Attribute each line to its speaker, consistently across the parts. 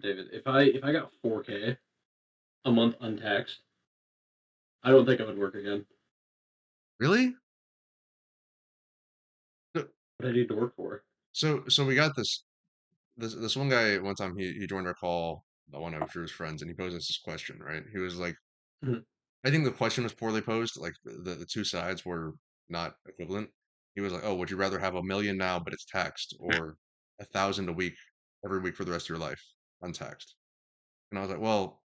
Speaker 1: David, if I got 4K a month untaxed, I don't think I would work again.
Speaker 2: Really? So
Speaker 1: What I need to work for.
Speaker 2: so we got this one guy one time he joined our call, one of Drew's friends, and he posed us this question, right? He was like,
Speaker 1: Mhm.
Speaker 2: I think the question was poorly posed, like the two sides were not equivalent. He was like, "Oh, would you rather have 1 million now, but it's taxed, or 1,000 a week every week for the rest of your life, untaxed?" And I was like, "Well,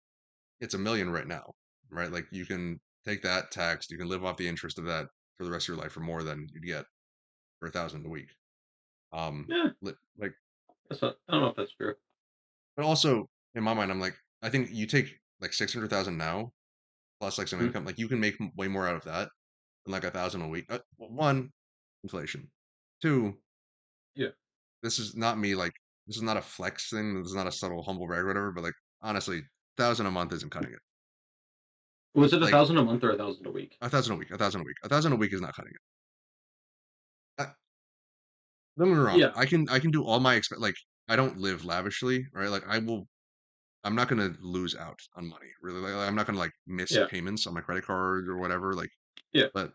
Speaker 2: it's 1 million right now, right? Like you can take that taxed, you can live off the interest of that for the rest of your life for more than you'd get for 1,000 a week."
Speaker 1: Yeah,
Speaker 2: Like,
Speaker 1: that's not. I don't know if that's true.
Speaker 2: but also in my mind, I'm like, I think you take like 600,000 now plus like some
Speaker 1: Mhm.
Speaker 2: income, like you can make way more out of that than like 1,000 a week. One, inflation. Two,
Speaker 1: Yeah.
Speaker 2: this is not me like this is not a flex thing. This is not a subtle humble brag or whatever. But like honestly, 1,000 a month isn't cutting it.
Speaker 1: Was it a
Speaker 2: Like
Speaker 1: thousand a month or 1,000 a week?
Speaker 2: 1,000 a week, 1,000 a week, 1,000 a week is not cutting it. Don't get me wrong.
Speaker 1: Yeah.
Speaker 2: I can do all my like I don't live lavishly, right? Like I will. I'm not gonna lose out on money. Really, like, I'm not gonna like miss
Speaker 1: Yeah.
Speaker 2: payments on my credit card or whatever. Like,
Speaker 1: Yeah.
Speaker 2: but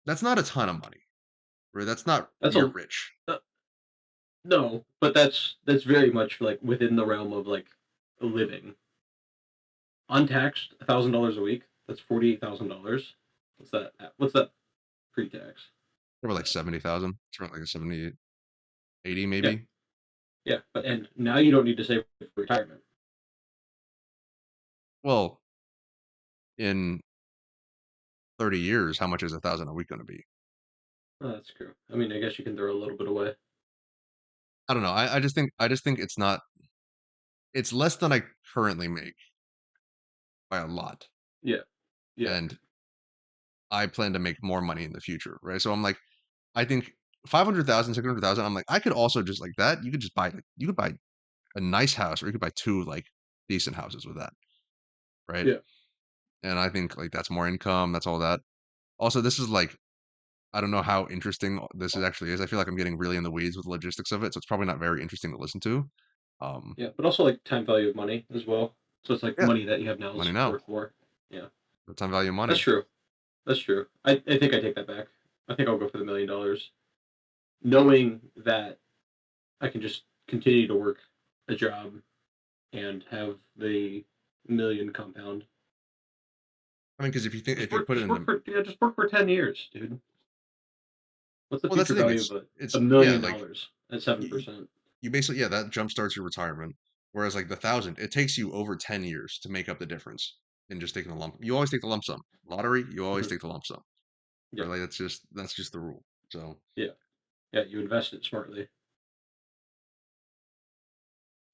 Speaker 2: that's not a ton of money, right? That's not
Speaker 1: That's
Speaker 2: you're
Speaker 1: a
Speaker 2: rich.
Speaker 1: uh, no, but that's very much like within the realm of like living untaxed. $1,000 a week. That's $48,000. What's that? What's that pre-tax?
Speaker 2: They were like 70,000. It's around like a 70, 80
Speaker 1: Yeah.
Speaker 2: maybe.
Speaker 1: Yeah. But and now you don't need to save for retirement.
Speaker 2: Well, in 30 years, how much is 1,000 a week going to be?
Speaker 1: Oh, that's true. I mean, I guess you can throw a little bit away.
Speaker 2: I don't know. I just think it's not. It's less than I currently make by a lot,
Speaker 1: Yeah. Yeah.
Speaker 2: and I plan to make more money in the future, right? So I'm like, I think 500,000, 600,000. I'm like, I could also just like that. You could just buy like you could buy a nice house, or you could buy two like decent houses with that, right?
Speaker 1: Yeah.
Speaker 2: And I think like that's more income. That's all that. Also, this is like I don't know how interesting this is actually is. I feel like I'm getting really in the weeds with the logistics of it, so it's probably not very interesting to listen to. Um,
Speaker 1: Yeah. But also like time value of money as well. So it's like
Speaker 2: yeah,
Speaker 1: money that you have now
Speaker 2: money
Speaker 1: is
Speaker 2: now,
Speaker 1: worth more. Yeah.
Speaker 2: the time value of
Speaker 1: That's
Speaker 2: money.
Speaker 1: true. That's true. I think I take that back. I think I'll go for the $1 million, knowing that I can just continue to work a job and have the million compound.
Speaker 2: I mean, because if you put it
Speaker 1: Just
Speaker 2: in
Speaker 1: work
Speaker 2: the
Speaker 1: for yeah, just work for 10 years, dude. What's the
Speaker 2: well, that's
Speaker 1: future
Speaker 2: the thing.
Speaker 1: value
Speaker 2: It's
Speaker 1: of a
Speaker 2: it's yeah,
Speaker 1: million
Speaker 2: like
Speaker 1: dollars at seven
Speaker 2: you,
Speaker 1: percent?
Speaker 2: you basically yeah that jump starts your retirement. Whereas like the 1,000, it takes you over 10 years to make up the difference in just taking the lump. You always take the lump sum. Lottery, you always
Speaker 1: Mm-hmm.
Speaker 2: take the lump sum.
Speaker 1: Yeah,
Speaker 2: Right? Like that's just the rule. So
Speaker 1: yeah, yeah. You invest it smartly.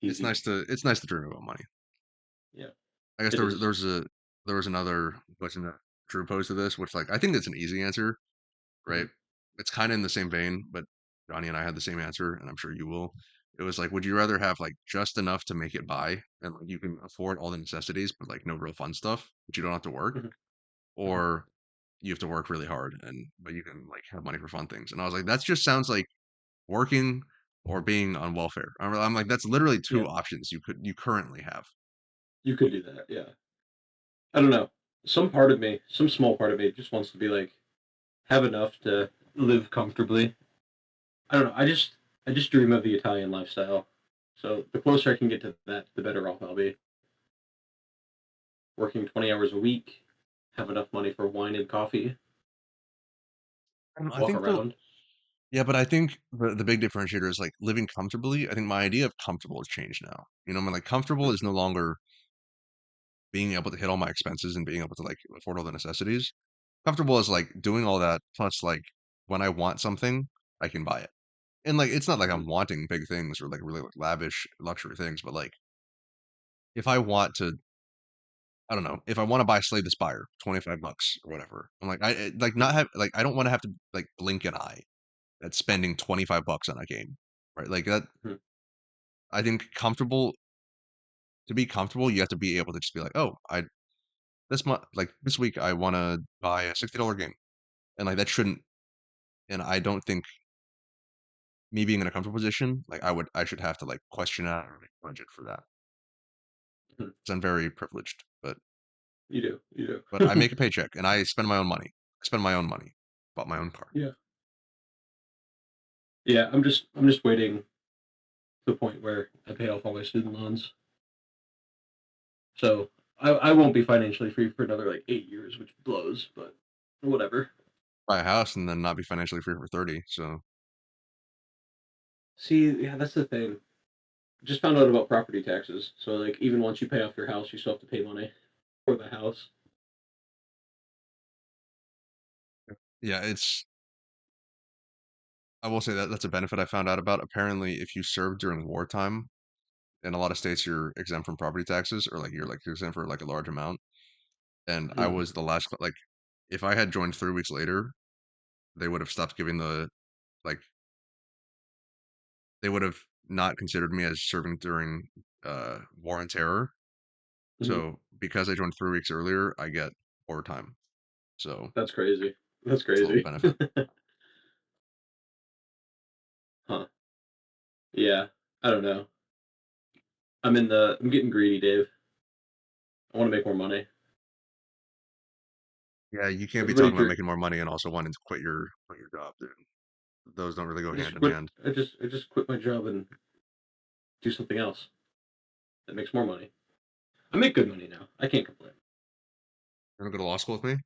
Speaker 1: Easy.
Speaker 2: it's nice to dream about money.
Speaker 1: Yeah,
Speaker 2: I guess
Speaker 1: it
Speaker 2: there was
Speaker 1: is.
Speaker 2: another question that Drew posed to this, which like I think that's an easy answer,
Speaker 1: Mm-hmm.
Speaker 2: right? It's kind of in the same vein, but Johnny and I had the same answer, and I'm sure you will. It was like, would you rather have like just enough to make it by, and like you can afford all the necessities, but like no real fun stuff, but you don't have to work,
Speaker 1: Mm-hmm. Mm-hmm.
Speaker 2: or you have to work really hard and but you can like have money for fun things? And I was like, that just sounds like working or being on welfare. I'm like, that's literally
Speaker 1: Yeah,
Speaker 2: two options you currently have.
Speaker 1: you could do that. Yeah, I don't know. Some part of me, some small part of me, just wants to be like have enough to live comfortably. I don't know. I just dream of the Italian lifestyle. So the closer I can get to that, the better off I'll be. Working 20 hours a week, have enough money for wine and coffee,
Speaker 2: I
Speaker 1: walk
Speaker 2: think the
Speaker 1: around.
Speaker 2: Yeah, but I think the big differentiator is like living comfortably. I think my idea of comfortable has changed now. You know, I mean, like comfortable is no longer being able to hit all my expenses and being able to like afford all the necessities. Comfortable is like doing all that plus like when I want something, I can buy it. And like it's not like
Speaker 1: Mm-hmm.
Speaker 2: I'm wanting big things or like really like, lavish luxury things, but like if I want to, I don't know, if I want to buy Slay the Spire, $25 or whatever, I'm like like not have like I don't want to have to like blink an eye at spending $25 on a game, right? Like that.
Speaker 1: Mm-hmm.
Speaker 2: I think comfortable to be comfortable, you have to be able to just be like, "Oh, I this month, like this week, I want to buy a $60 game," and like that shouldn't. And I don't think me being in a comfortable position, like I should have to like question out or like budget for that.
Speaker 1: Mhm.
Speaker 2: 'cause I'm very privileged,
Speaker 1: You do. You
Speaker 2: but I
Speaker 1: do.
Speaker 2: make a paycheck and I spend my own money. I spend my own money. Bought my own car.
Speaker 1: Yeah. Yeah. I'm just waiting to the point where I pay off all my student loans. So I won't be financially free for another like 8 years, which blows, but whatever.
Speaker 2: Buy a house and then not be financially free for 30. So
Speaker 1: See, yeah, that's the thing. Just found out about property taxes. So like even once you pay off your house, you still have to pay money for the house.
Speaker 2: yeah, I will say that that's a benefit I found out about. Apparently, if you serve during wartime, in a lot of states, you're exempt from property taxes, or like you're exempt for like a large amount. And I
Speaker 1: Mhm.
Speaker 2: was the last, like, if I had joined 3 weeks later, they would have stopped giving like, they would have not considered me as serving during war and terror.
Speaker 1: Mhm.
Speaker 2: So because I joined 3 weeks earlier, I get overtime. So
Speaker 1: That's crazy. That's
Speaker 2: it's a little
Speaker 1: crazy.
Speaker 2: benefit.
Speaker 1: Huh. Yeah. I don't know. I'm getting greedy, Dave. I want to make more money.
Speaker 2: Yeah, you can't be
Speaker 1: Everybody
Speaker 2: talking about
Speaker 1: dr-
Speaker 2: making more money and also wanting to quit your job, dude. Those don't really go
Speaker 1: I
Speaker 2: hand
Speaker 1: just
Speaker 2: in
Speaker 1: quit
Speaker 2: hand.
Speaker 1: I just quit my job and do something else that makes more money. I make good money now. I can't complain.
Speaker 2: You wanna go to law school with me?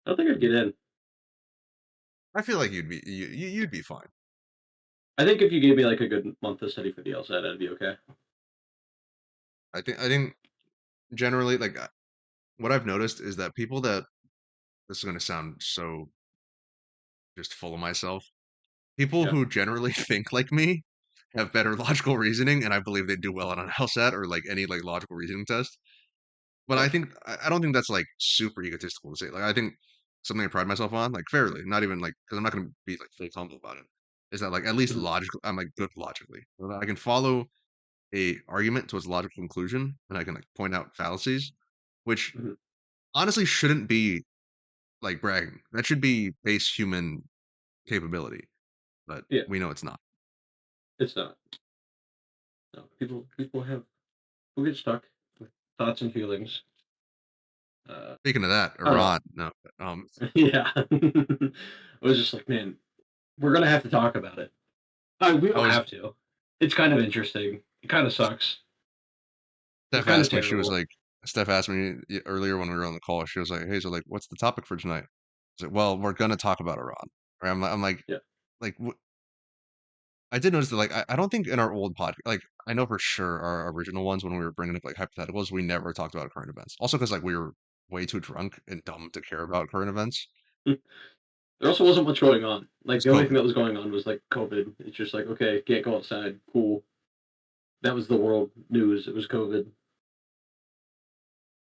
Speaker 1: I don't think I'd get in.
Speaker 2: I feel like you'd be fine.
Speaker 1: I think if you gave me like a good month to study for the LSAT, I'd be okay.
Speaker 2: I think generally, like, what I've noticed is that people that this is gonna sound so just full of myself. People
Speaker 1: Yeah.
Speaker 2: who generally think like me have better logical reasoning, and I believe they do well on an LSAT or like any like logical reasoning test. But
Speaker 1: Gotcha.
Speaker 2: I don't think that's like super egotistical to say. Like I think something I pride myself on, like fairly, not even like because I'm not gonna be like fake humble about it, is that like at least
Speaker 1: Mhm.
Speaker 2: logically I'm like good logically. So that I can follow a argument to its logical conclusion and I can like point out fallacies, which
Speaker 1: Mhm.
Speaker 2: honestly shouldn't be like bragging. That should be base human capability, but
Speaker 1: Yeah.
Speaker 2: we know it's not.
Speaker 1: It's not. No. People get stuck with thoughts and feelings. Uh,
Speaker 2: Speaking of that,
Speaker 1: I don't know.
Speaker 2: Iran, no,
Speaker 1: Yeah. I was just like, man, we're gonna have to talk about it. We
Speaker 2: I
Speaker 1: don't
Speaker 2: was
Speaker 1: have to. It's kind of interesting. It kind of sucks. It's
Speaker 2: Steph
Speaker 1: kind of
Speaker 2: asked me, she was
Speaker 1: terrible.
Speaker 2: like, Steph asked me earlier when we were on the call, she was like, hey, so like, what's the topic for tonight? I was like, well, we're gonna talk about Iran. Right? I'm
Speaker 1: Yeah.
Speaker 2: like, I did notice that, like, I don't think in our old podcast, like, I know for sure our original ones when we were bringing up like hypotheticals, we never talked about current events. Also, because like we were way too drunk and dumb to care about current events.
Speaker 1: There also wasn't much going on. Like
Speaker 2: It's
Speaker 1: the only thing
Speaker 2: COVID.
Speaker 1: that was going on was like COVID. It's just like, okay, can't go outside. Cool. That was the world news. It was COVID.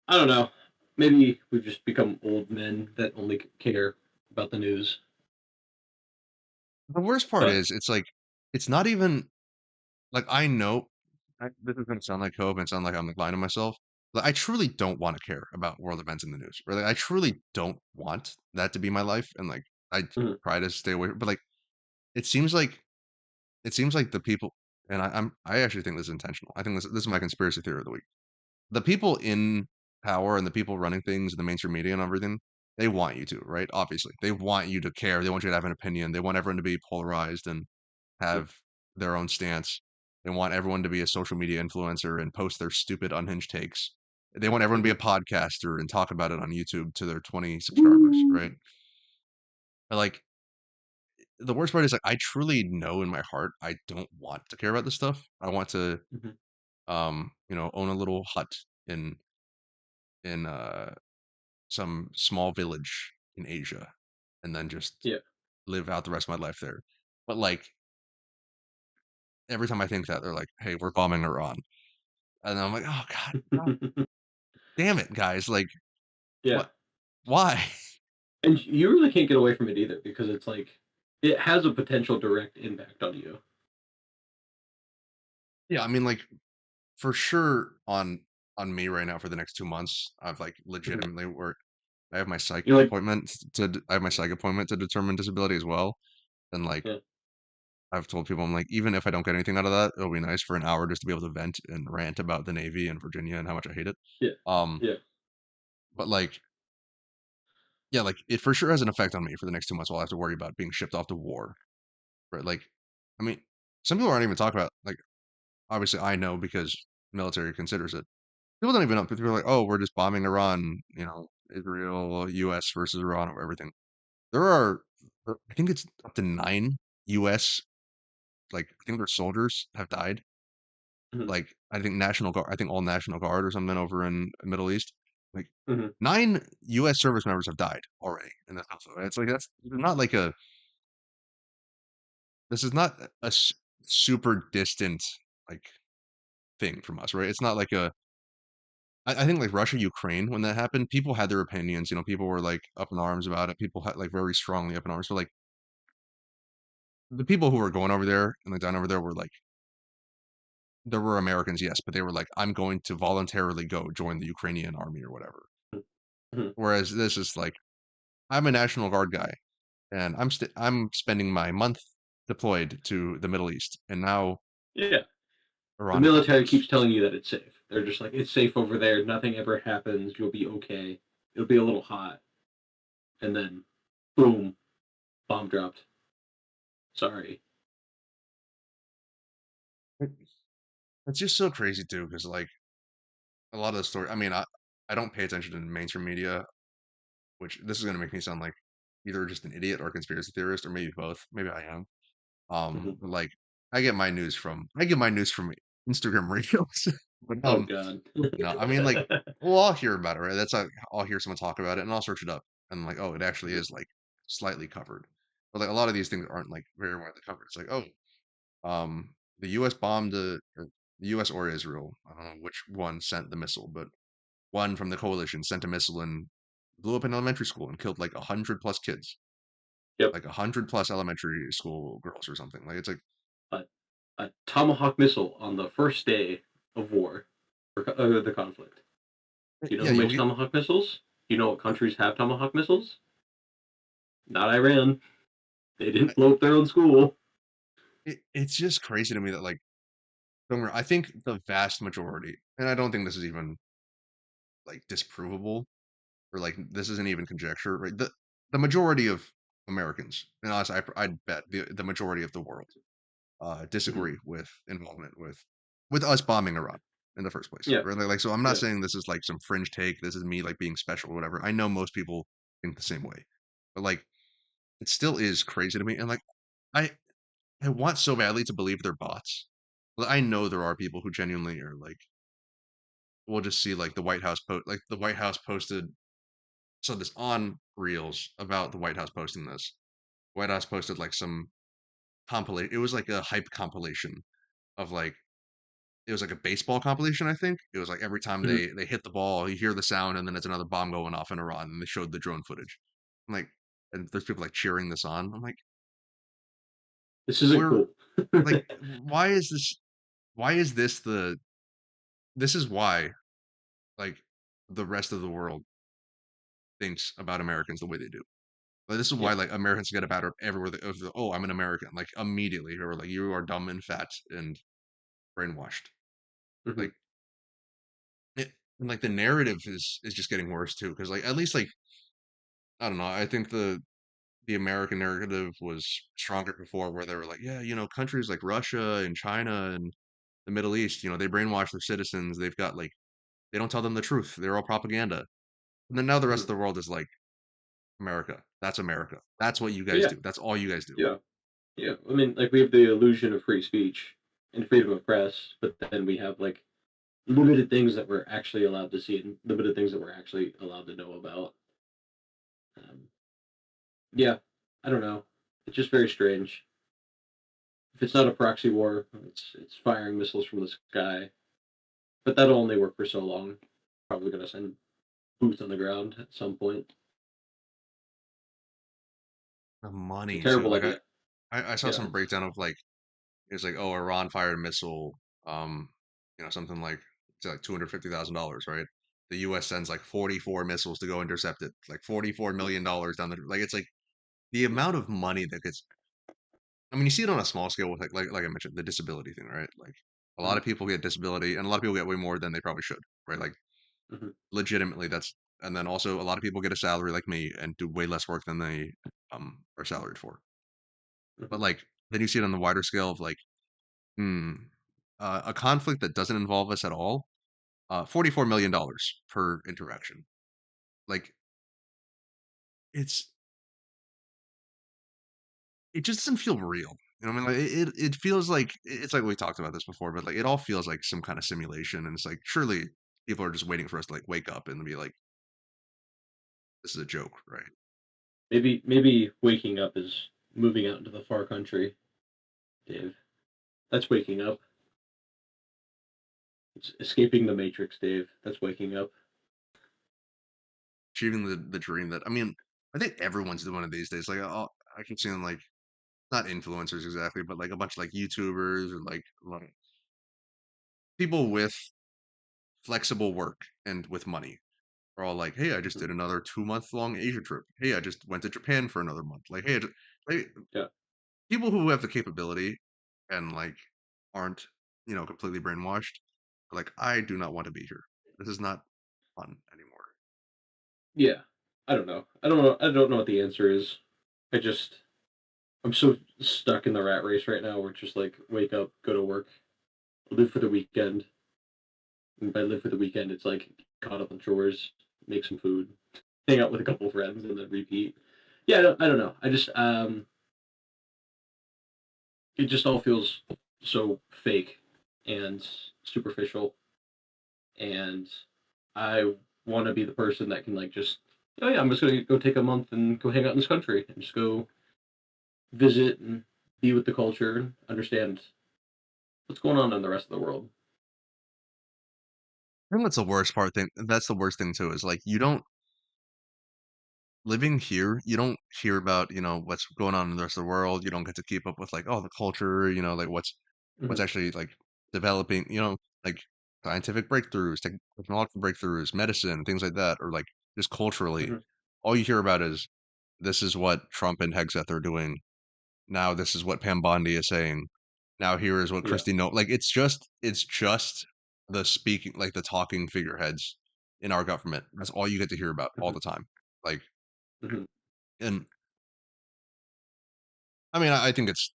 Speaker 1: I don't know. Maybe we've just become old men that only care about the news.
Speaker 2: The worst part
Speaker 1: But
Speaker 2: is, it's like, it's not even like I know this is gonna sound like hope and sound like I'm like lying to myself. But I truly don't want to care about world events in the news. Or like I truly don't want that to be my life. And like I
Speaker 1: mhm,
Speaker 2: try to stay away. But like it seems like the people, and I actually think this is intentional. I think this is my conspiracy theory of the week. The people in power and the people running things, the mainstream media and everything, they want you to, right? Obviously, they want you to care. They want you to have an opinion. They want everyone to be polarized and
Speaker 1: yeah,
Speaker 2: have their own stance. They want everyone to be a social media influencer and post their stupid unhinged takes. They want everyone to be
Speaker 1: mhm.
Speaker 2: a podcaster and talk about it on YouTube to their 20 subscribers,
Speaker 1: Woo!
Speaker 2: right? But like the worst part is like I truly know in my heart I don't want to care about this stuff. I want to
Speaker 1: Mhm.
Speaker 2: own a little hut in some small village in Asia and then just
Speaker 1: Yeah.
Speaker 2: live out the rest of my life there. But like every time I think that they're like, "Hey, we're bombing Iran." And I'm like, "Oh god, damn it, guys, like,
Speaker 1: Yeah.
Speaker 2: what why?"
Speaker 1: And you really can't get away from it either because it's like it has a potential direct impact on you.
Speaker 2: Yeah, I mean, like, for sure on me right now for the next 2 months, I've, like,
Speaker 1: Mhm.
Speaker 2: legitimately worked
Speaker 1: You're like,
Speaker 2: I have my psych appointment to determine disability as well, and, like,
Speaker 1: yeah.
Speaker 2: I've told people, I'm like, even if I don't get anything out of that, it'll be nice for an hour just to be able to vent and rant about the Navy and Virginia and how much I hate it.
Speaker 1: Yeah.
Speaker 2: Um,
Speaker 1: Yeah.
Speaker 2: but like, yeah, like it for sure has an effect on me for the next 2 months while I have to worry about being shipped off to war, right? Like, I mean, some people aren't even talking about like, obviously I know because military considers it. People don't even know. People are like, oh, we're just bombing Iran, Israel, U.S. versus Iran or everything. There are, I think it's up to 9 U.S. like I think their soldiers have died.
Speaker 1: Hmm.
Speaker 2: Like I think National Guard, I think all National Guard or something over in the Middle East. Like
Speaker 1: Hmm.
Speaker 2: 9 U.S. service members have died already in this conflict. It's like that's not like a. This is not a super distant like thing from us, right? It's not like a. I think like Russia, Ukraine, when that happened, people had their opinions. People were like up in arms about it. People had like very strongly up in arms. But like the people who were going over there and like down over there were like there were Americans, yes, but they were like, I'm going to voluntarily go join the Ukrainian army or whatever.
Speaker 1: Hmm.
Speaker 2: Whereas this is like, I'm a National Guard guy, and I'm spending my month deployed to the Middle East, and now
Speaker 1: Yeah. The
Speaker 2: Iran
Speaker 1: military
Speaker 2: attacks.
Speaker 1: keeps telling you that it's safe. They're just like, it's safe over there. Nothing ever happens. You'll be okay. It'll be a little hot, and then, boom, bomb dropped. Sorry.
Speaker 2: It's just so crazy too, because like a lot of the story. I mean, I don't pay attention to mainstream media, which this is gonna make me sound like either just an idiot or a conspiracy theorist, or maybe both. Maybe I am.
Speaker 1: Hmm.
Speaker 2: But like I get my news from Instagram Reels. But
Speaker 1: Oh God.
Speaker 2: no, I mean like well I'll hear about it, right? That's like I'll hear someone talk about it and I'll search it up and I'm like, oh, it actually is like slightly covered. But like a lot of these things aren't like very widely covered. It's like, oh, the US bombed or the US or Israel, I don't know which one sent the missile, but one from the coalition sent a missile and blew up an elementary school and killed like 100 plus kids.
Speaker 1: Yep.
Speaker 2: Like 100 plus elementary school girls or something. Like it's like
Speaker 1: A, a tomahawk missile on the first day of war, or the conflict. Do you know
Speaker 2: yeah,
Speaker 1: who
Speaker 2: you'll
Speaker 1: makes
Speaker 2: get
Speaker 1: tomahawk missiles? Do you know what countries have tomahawk missiles? Not Iran. They didn't blow up their own school.
Speaker 2: it's just crazy to me that like don't worry, I think the vast majority, and I don't think this is even like disprovable or like this isn't even conjecture, right? The majority of Americans, and honestly, I'd bet the majority of the world
Speaker 1: Hmm.
Speaker 2: disagree with involvement with us bombing Iran in the first place,
Speaker 1: Yeah.
Speaker 2: right? Like, so I'm not
Speaker 1: Yeah.
Speaker 2: saying this is like some fringe take. This is me like being special or whatever. I know most people think the same way, but like it still is crazy to me. And like I I want so badly to believe they're bots. But I know there are people who genuinely are like we'll just see like the White House posted so this on Reels about the White House posting this. White House posted like some compilation. It was like a hype compilation of like it was like a baseball compilation. I think it was like every time
Speaker 1: Hmm.
Speaker 2: they hit the ball, you hear the sound, and then it's another bomb going off in Iran, and they showed the drone footage. I'm like, and there's people like cheering this on. I'm like,
Speaker 1: This isn't
Speaker 2: we're
Speaker 1: cool.
Speaker 2: like, why is this? Why is this the? This is why like the rest of the world thinks about Americans the way they do. Like, this is why
Speaker 1: Yeah.
Speaker 2: like Americans get a bad rep everywhere. Oh, I'm an American. Like immediately, or like you are dumb and fat and brainwashed.
Speaker 1: Hmm.
Speaker 2: Like it, and like the narrative is just getting worse too. Because like at least like I don't know. I think the American narrative was stronger before, where they were like, yeah, countries like Russia and China and the Middle East, they brainwash their citizens. They've got like they don't tell them the truth. They're all propaganda. And then now the rest
Speaker 1: Hmm.
Speaker 2: of the world is like America. That's America. That's what you guys
Speaker 1: Yeah.
Speaker 2: do. That's all you guys do.
Speaker 1: Yeah. Yeah. I mean, like we have the illusion of free speech and freedom of press, but then we have like limited things that we're actually allowed to see and limited things that we're actually allowed to know about. Um, yeah. I don't know. It's just very strange. If it's not a proxy war, it's firing missiles from the sky. But that'll only work for so long. Probably gonna send boots on the ground at some point.
Speaker 2: The
Speaker 1: It's a
Speaker 2: money too.
Speaker 1: terrible
Speaker 2: Like
Speaker 1: idea.
Speaker 2: I saw
Speaker 1: Yeah.
Speaker 2: some breakdown of like it's like oh Iran fired a missile, something like it's like $250,000, right? The U.S. sends like 44 missiles to go intercept it, like $44 million down the like it's like the
Speaker 1: Yeah.
Speaker 2: amount of money that gets I mean, you see it on a small scale with like I mentioned, the disability thing, right? Like a lot
Speaker 1: Mhm,
Speaker 2: of people get disability, and a lot of people get way more than they probably should, right? Like
Speaker 1: mhm,
Speaker 2: legitimately, that's and then also a lot of people get a salary like me and do way less work than they are salaried for. But
Speaker 1: mhm.
Speaker 2: like then you see it on the wider scale of like, hmm, a conflict that doesn't involve us at all, $44 million per interaction. Like it's it just doesn't feel real. You know what I mean? Like it feels like it's like we talked about this before, but like it all feels like some kind of simulation. And it's like surely people are just waiting for us to like wake up and be like, this is a joke, right?
Speaker 1: Maybe waking up is moving out into the far country, Dave. That's waking up. It's escaping the matrix, Dave. That's waking up.
Speaker 2: Achieving the dream that I mean, I think everyone's doing it these days. Like I keep seeing like not influencers exactly, but like a bunch of like YouTubers or like people with flexible work and with money are all like, "Hey, I just
Speaker 1: Mhm.
Speaker 2: did another 2 month long Asia trip. Hey, I just went to Japan for another month." Like, hey, like,
Speaker 1: Yeah.
Speaker 2: people who have the capability and like aren't completely brainwashed are like, I do not want to be here. This is not fun anymore.
Speaker 1: Yeah. I don't know. I don't know. I don't know what the answer is. I just I'm so stuck in the rat race right now where it's just like wake up, go to work, live for the weekend. And by live for the weekend, it's like caught up on chores, make some food, hang out with a couple of friends, and then repeat. Yeah, I don't know. I just it just all feels so fake and superficial, and I want to be the person that can like just oh yeah, I'm just gonna go take a month and go hang out in this country and just go visit and be with the culture and understand what's going on in the rest of the world.
Speaker 2: I think that's the worst part thing. That's the worst thing too, is like you don't living here, you don't hear about, what's going on in the rest of the world. You don't get to keep up with like, oh, the culture, like what's
Speaker 1: Hmm.
Speaker 2: actually like developing, like scientific breakthroughs, technological breakthroughs, medicine, things like that, or like just culturally.
Speaker 1: Hmm.
Speaker 2: All you hear about is this is what Trump and Hegseth are doing. Now this is what Pam Bondi is saying. Now here is what
Speaker 1: Yeah.
Speaker 2: Christy No like it's just the speaking like the talking figureheads in our government. That's all you get to hear about all
Speaker 1: Hmm.
Speaker 2: the time. Like
Speaker 1: Hmm.
Speaker 2: and I mean, I think it's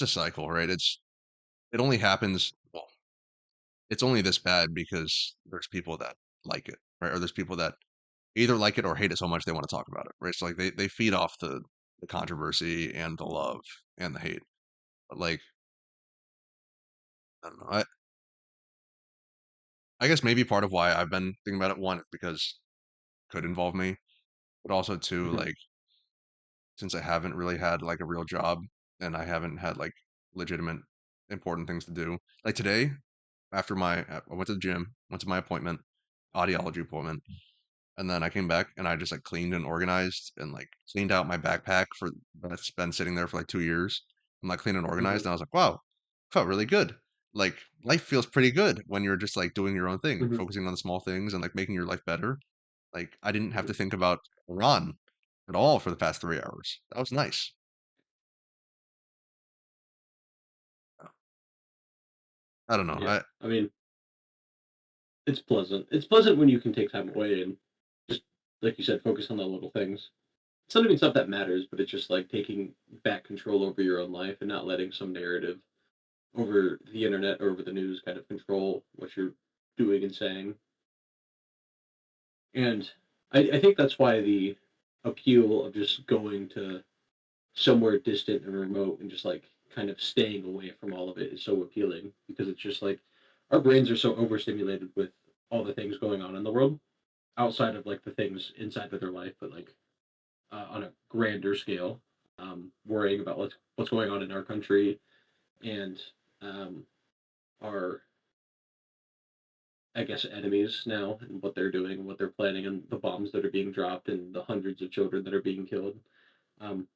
Speaker 2: a cycle, right? It only happens well, it's only this bad because there's people that like it, right? Or there's people that either like it or hate it so much they want to talk about it, right? So like they feed off the controversy and the love and the hate. But like I don't know. I guess maybe part of why I've been thinking about it, one, because it could involve me, but also two,
Speaker 1: Hmm.
Speaker 2: like since I haven't really had like a real job and I haven't had like legitimate important things to do. Like today, after I went to the gym, went to my appointment, audiology appointment, and then I came back and I just like cleaned and organized and like cleaned out my backpack for that's been sitting there for like 2 years. I'm like clean and
Speaker 1: Hmm.
Speaker 2: organized, and I was like, wow, felt really good. Like life feels pretty good when you're just like doing your own thing,
Speaker 1: Hmm.
Speaker 2: focusing on the small things and like making your life better. Like I didn't have
Speaker 1: Hmm.
Speaker 2: to think about Iran at all for the past 3 hours. That was nice. I don't know.
Speaker 1: Yeah.
Speaker 2: I
Speaker 1: I mean, it's pleasant. It's pleasant when you can take time away and just, like you said, focus on the little things. It's not even stuff that matters, but it's just like taking back control over your own life and not letting some narrative over the internet or over the news kind of control what you're doing and saying. And I think that's why the appeal of just going to somewhere distant and remote and just like kind of staying away from all of it is so appealing because it's just like our brains are so overstimulated with all the things going on in the world outside of like the things inside of their life, but like on a grander scale, worrying about what's going on in our country and um, our I guess enemies now and what they're doing and what they're planning and the bombs that are being dropped and the hundreds of children that are being killed. Um,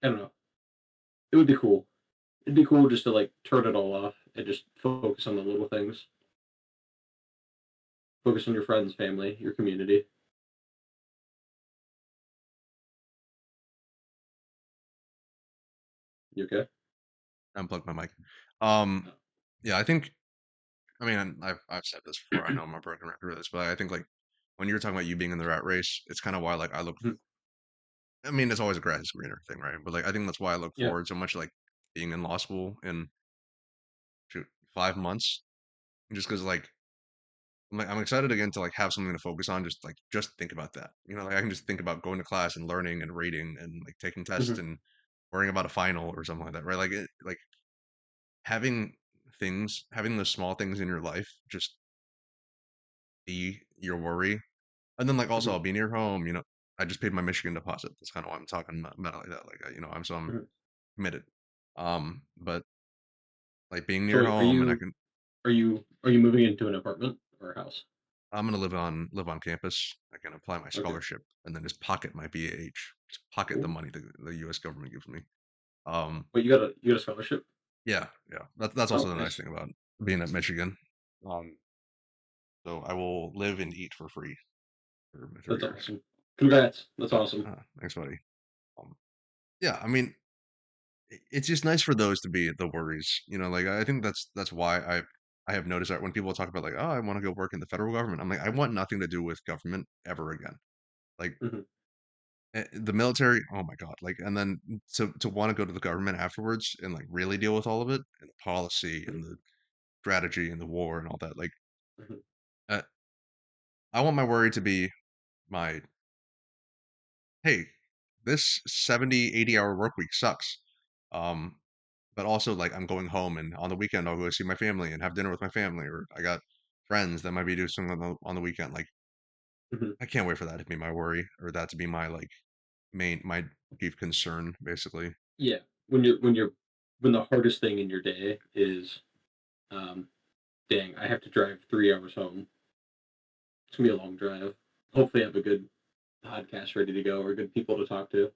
Speaker 1: I don't know. It would be cool. It'd be cool just to like turn it all off and just focus on the little things. Focus on your friends, family, your community. You okay?
Speaker 2: Unplugged my mic.
Speaker 1: Uh,
Speaker 2: Yeah, I think. I mean, I've said this before. I know I'm a broken record with this, but I think like when you were talking about you being in the rat race, it's kind of why like I look.
Speaker 1: mhm.
Speaker 2: I mean, it's always a grass is greener thing, right? But like I think that's why I look
Speaker 1: Yeah.
Speaker 2: forward so much like being in law school in shoot 5 months, just because like I'm excited again to like have something to focus on. Just think about that. You know, like I can just think about going to class and learning and reading and like taking tests
Speaker 1: Mhm,
Speaker 2: and worrying about a final or something like that, right? Like having having those small things in your life just be your worry. And then like also
Speaker 1: mhm,
Speaker 2: I'll be near home, you know. I just paid my Michigan deposit. That's kind of why I'm talking about it like that. Like you know, I'm
Speaker 1: mhm.
Speaker 2: committed. But like being
Speaker 1: So
Speaker 2: near
Speaker 1: wait,
Speaker 2: home and
Speaker 1: are you moving into an apartment or a house?
Speaker 2: I'm gonna live on campus. I can apply my
Speaker 1: Okay,
Speaker 2: scholarship and then just pocket my BAH. Just pocket the
Speaker 1: cool.
Speaker 2: money the U.S. government gives me. Um,
Speaker 1: Wait, you got a scholarship?
Speaker 2: yeah, yeah. That's
Speaker 1: Oh,
Speaker 2: also the nice
Speaker 1: nice.
Speaker 2: thing about being at Michigan. Um, so I will live and eat for free for 3
Speaker 1: That's
Speaker 2: years.
Speaker 1: awesome. Congrats. That's awesome.
Speaker 2: Thanks, buddy. Um, yeah, I mean, it's just nice for those to be the worries. You know, like I think that's why I have noticed that when people talk about like, oh, I want to go work in the federal government, I'm like, I want nothing to do with government ever again. Like
Speaker 1: Mhm,
Speaker 2: the military, oh my God, like, and then to want to go to the government afterwards and like really deal with all of it and the policy
Speaker 1: mhm,
Speaker 2: and the strategy and the war and all that. Like,
Speaker 1: mhm.
Speaker 2: uh, I want my worry to be my, hey, this 70, 80 hour work week sucks. Um, but also like I'm going home and on the weekend I'll go see my family and have dinner with my family, or I got friends that might be doing something on the weekend. Like
Speaker 1: Mhm.
Speaker 2: I can't wait for that to be my worry or that to be my like my chief concern, basically.
Speaker 1: Yeah. When the hardest thing in your day is, um, dang, I have to drive 3 hours home. It's gonna be a long drive. Hopefully, I have a good podcast ready to go or good people to talk to.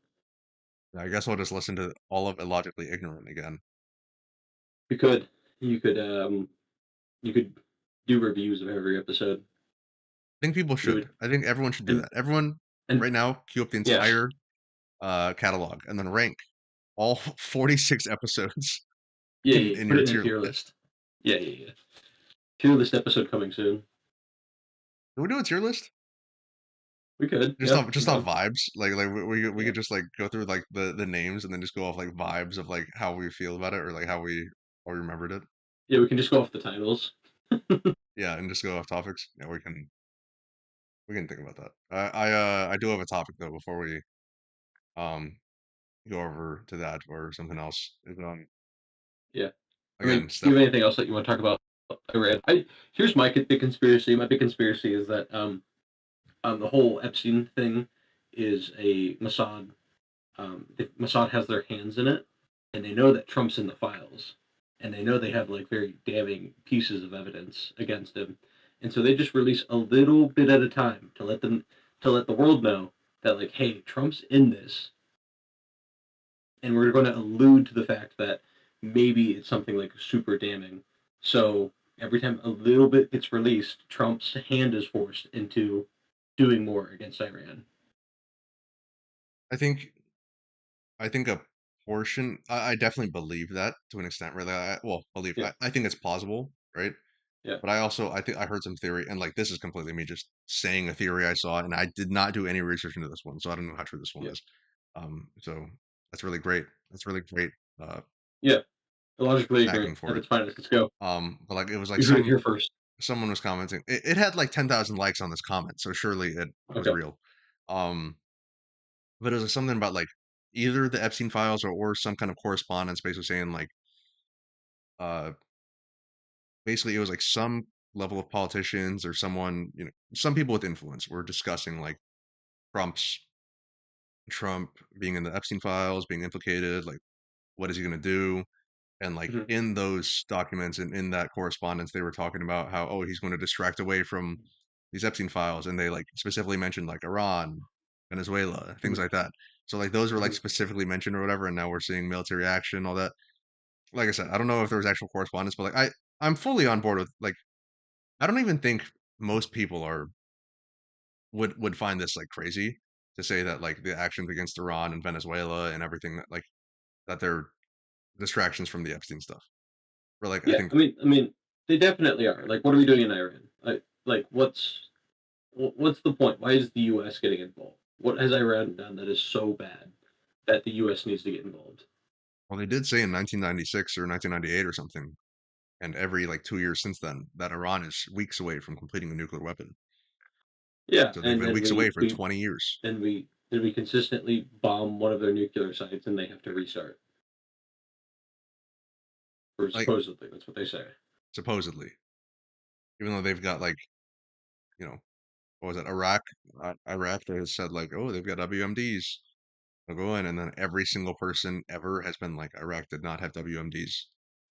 Speaker 2: I guess I'll just listen to all of Illogically Ignorant again.
Speaker 1: You could, you could, you could do reviews of every episode.
Speaker 2: I think people
Speaker 1: Do
Speaker 2: should.
Speaker 1: it,
Speaker 2: I think everyone should do
Speaker 1: and
Speaker 2: that. Everyone
Speaker 1: and
Speaker 2: right now queue up the
Speaker 1: yeah,
Speaker 2: entire catalog and then rank all 46 episodes
Speaker 1: yeah, yeah.
Speaker 2: in
Speaker 1: Put
Speaker 2: your
Speaker 1: it in a
Speaker 2: tier
Speaker 1: tier
Speaker 2: list.
Speaker 1: list. Yeah, yeah, yeah. Tier list episode coming soon.
Speaker 2: Can we do a tier list?
Speaker 1: We could, yeah. I'm
Speaker 2: Just off
Speaker 1: down.
Speaker 2: vibes, like we
Speaker 1: Yeah,
Speaker 2: could just like go through like the names and then just go off like vibes of like how we feel about it or like how we remembered it.
Speaker 1: yeah. We can just go off the titles.
Speaker 2: Yeah, and just go off topics. Yeah, we can think about that. I do have a topic though before we um go over to that or something else.
Speaker 1: Yeah. I mean,
Speaker 2: Again,
Speaker 1: do you
Speaker 2: Steph.
Speaker 1: have anything else that you want to talk about? I read. Here's my big conspiracy. My big conspiracy is that the whole Epstein thing is a Mossad. Mossad has their hands in it, and they know that Trump's in the files, and they know they have like very damning pieces of evidence against him, and so they just release a little bit at a time to let the world know that like, hey, Trump's in this, and we're going to allude to the fact that maybe it's something like super damning. So every time a little bit gets released, Trump's hand is forced into doing more against Iran.
Speaker 2: I think I think a portion. I definitely believe that to an extent. Really, well, believe.
Speaker 1: Yeah,
Speaker 2: I think it's plausible, right?
Speaker 1: yeah,
Speaker 2: But I think I heard some theory, and like this is completely me just saying a theory I saw, and I did not do any research into this one, so I don't know how true this one
Speaker 1: yeah,
Speaker 2: is. So that's really great. That's really great. Uh,
Speaker 1: yeah. Logically
Speaker 2: backing
Speaker 1: ignorant at
Speaker 2: for it.
Speaker 1: its finest. Let's go.
Speaker 2: But like it was like
Speaker 1: You heard it here first.
Speaker 2: someone was commenting. It had like 10,000 likes on this comment, so surely it was
Speaker 1: Okay.
Speaker 2: real. Um, but it was like something about like either the Epstein files or some kind of correspondence, basically saying like uh basically it was like some level of politicians or someone, you know, some people with influence were discussing like Trump's Trump being in the Epstein files, being implicated, like what is he going to do? And like
Speaker 1: Hmm.
Speaker 2: in those documents and in that correspondence, they were talking about how, oh, he's going to distract away from these Epstein files. And they like specifically mentioned like Iran, Venezuela, things
Speaker 1: Hmm.
Speaker 2: like that. So like those were like
Speaker 1: Hmm.
Speaker 2: specifically mentioned or whatever. And now we're seeing military action, all that. Like I said, I don't know if there was actual correspondence, but like I'm fully on board with like I don't even think most people are would find this like crazy to say that like the actions against Iran and Venezuela and everything that like that they're distractions from the Epstein stuff. Or like I
Speaker 1: Yeah,
Speaker 2: think
Speaker 1: I mean, they definitely are. Like, what are we doing in Iran? Like, what's the point? Why is the U.S. getting involved? What has Iran done that is so bad that the U.S. needs to get involved?
Speaker 2: well they did say in 1996 or 1998 or something, and every like 2 years since then that Iran is weeks away from completing a nuclear weapon.
Speaker 1: Yeah,
Speaker 2: So they've
Speaker 1: and
Speaker 2: been
Speaker 1: and
Speaker 2: weeks away
Speaker 1: we
Speaker 2: for
Speaker 1: we
Speaker 2: 20 years,
Speaker 1: and we and we consistently bomb one of their nuclear sites, and they have to restart. Or
Speaker 2: like
Speaker 1: supposedly, that's what they say.
Speaker 2: supposedly, even though they've got like what was it, Iraq? Iraq they has said like, oh, they've got WMDs. They'll go in, and then every single person ever has been like, Iraq did not have WMDs.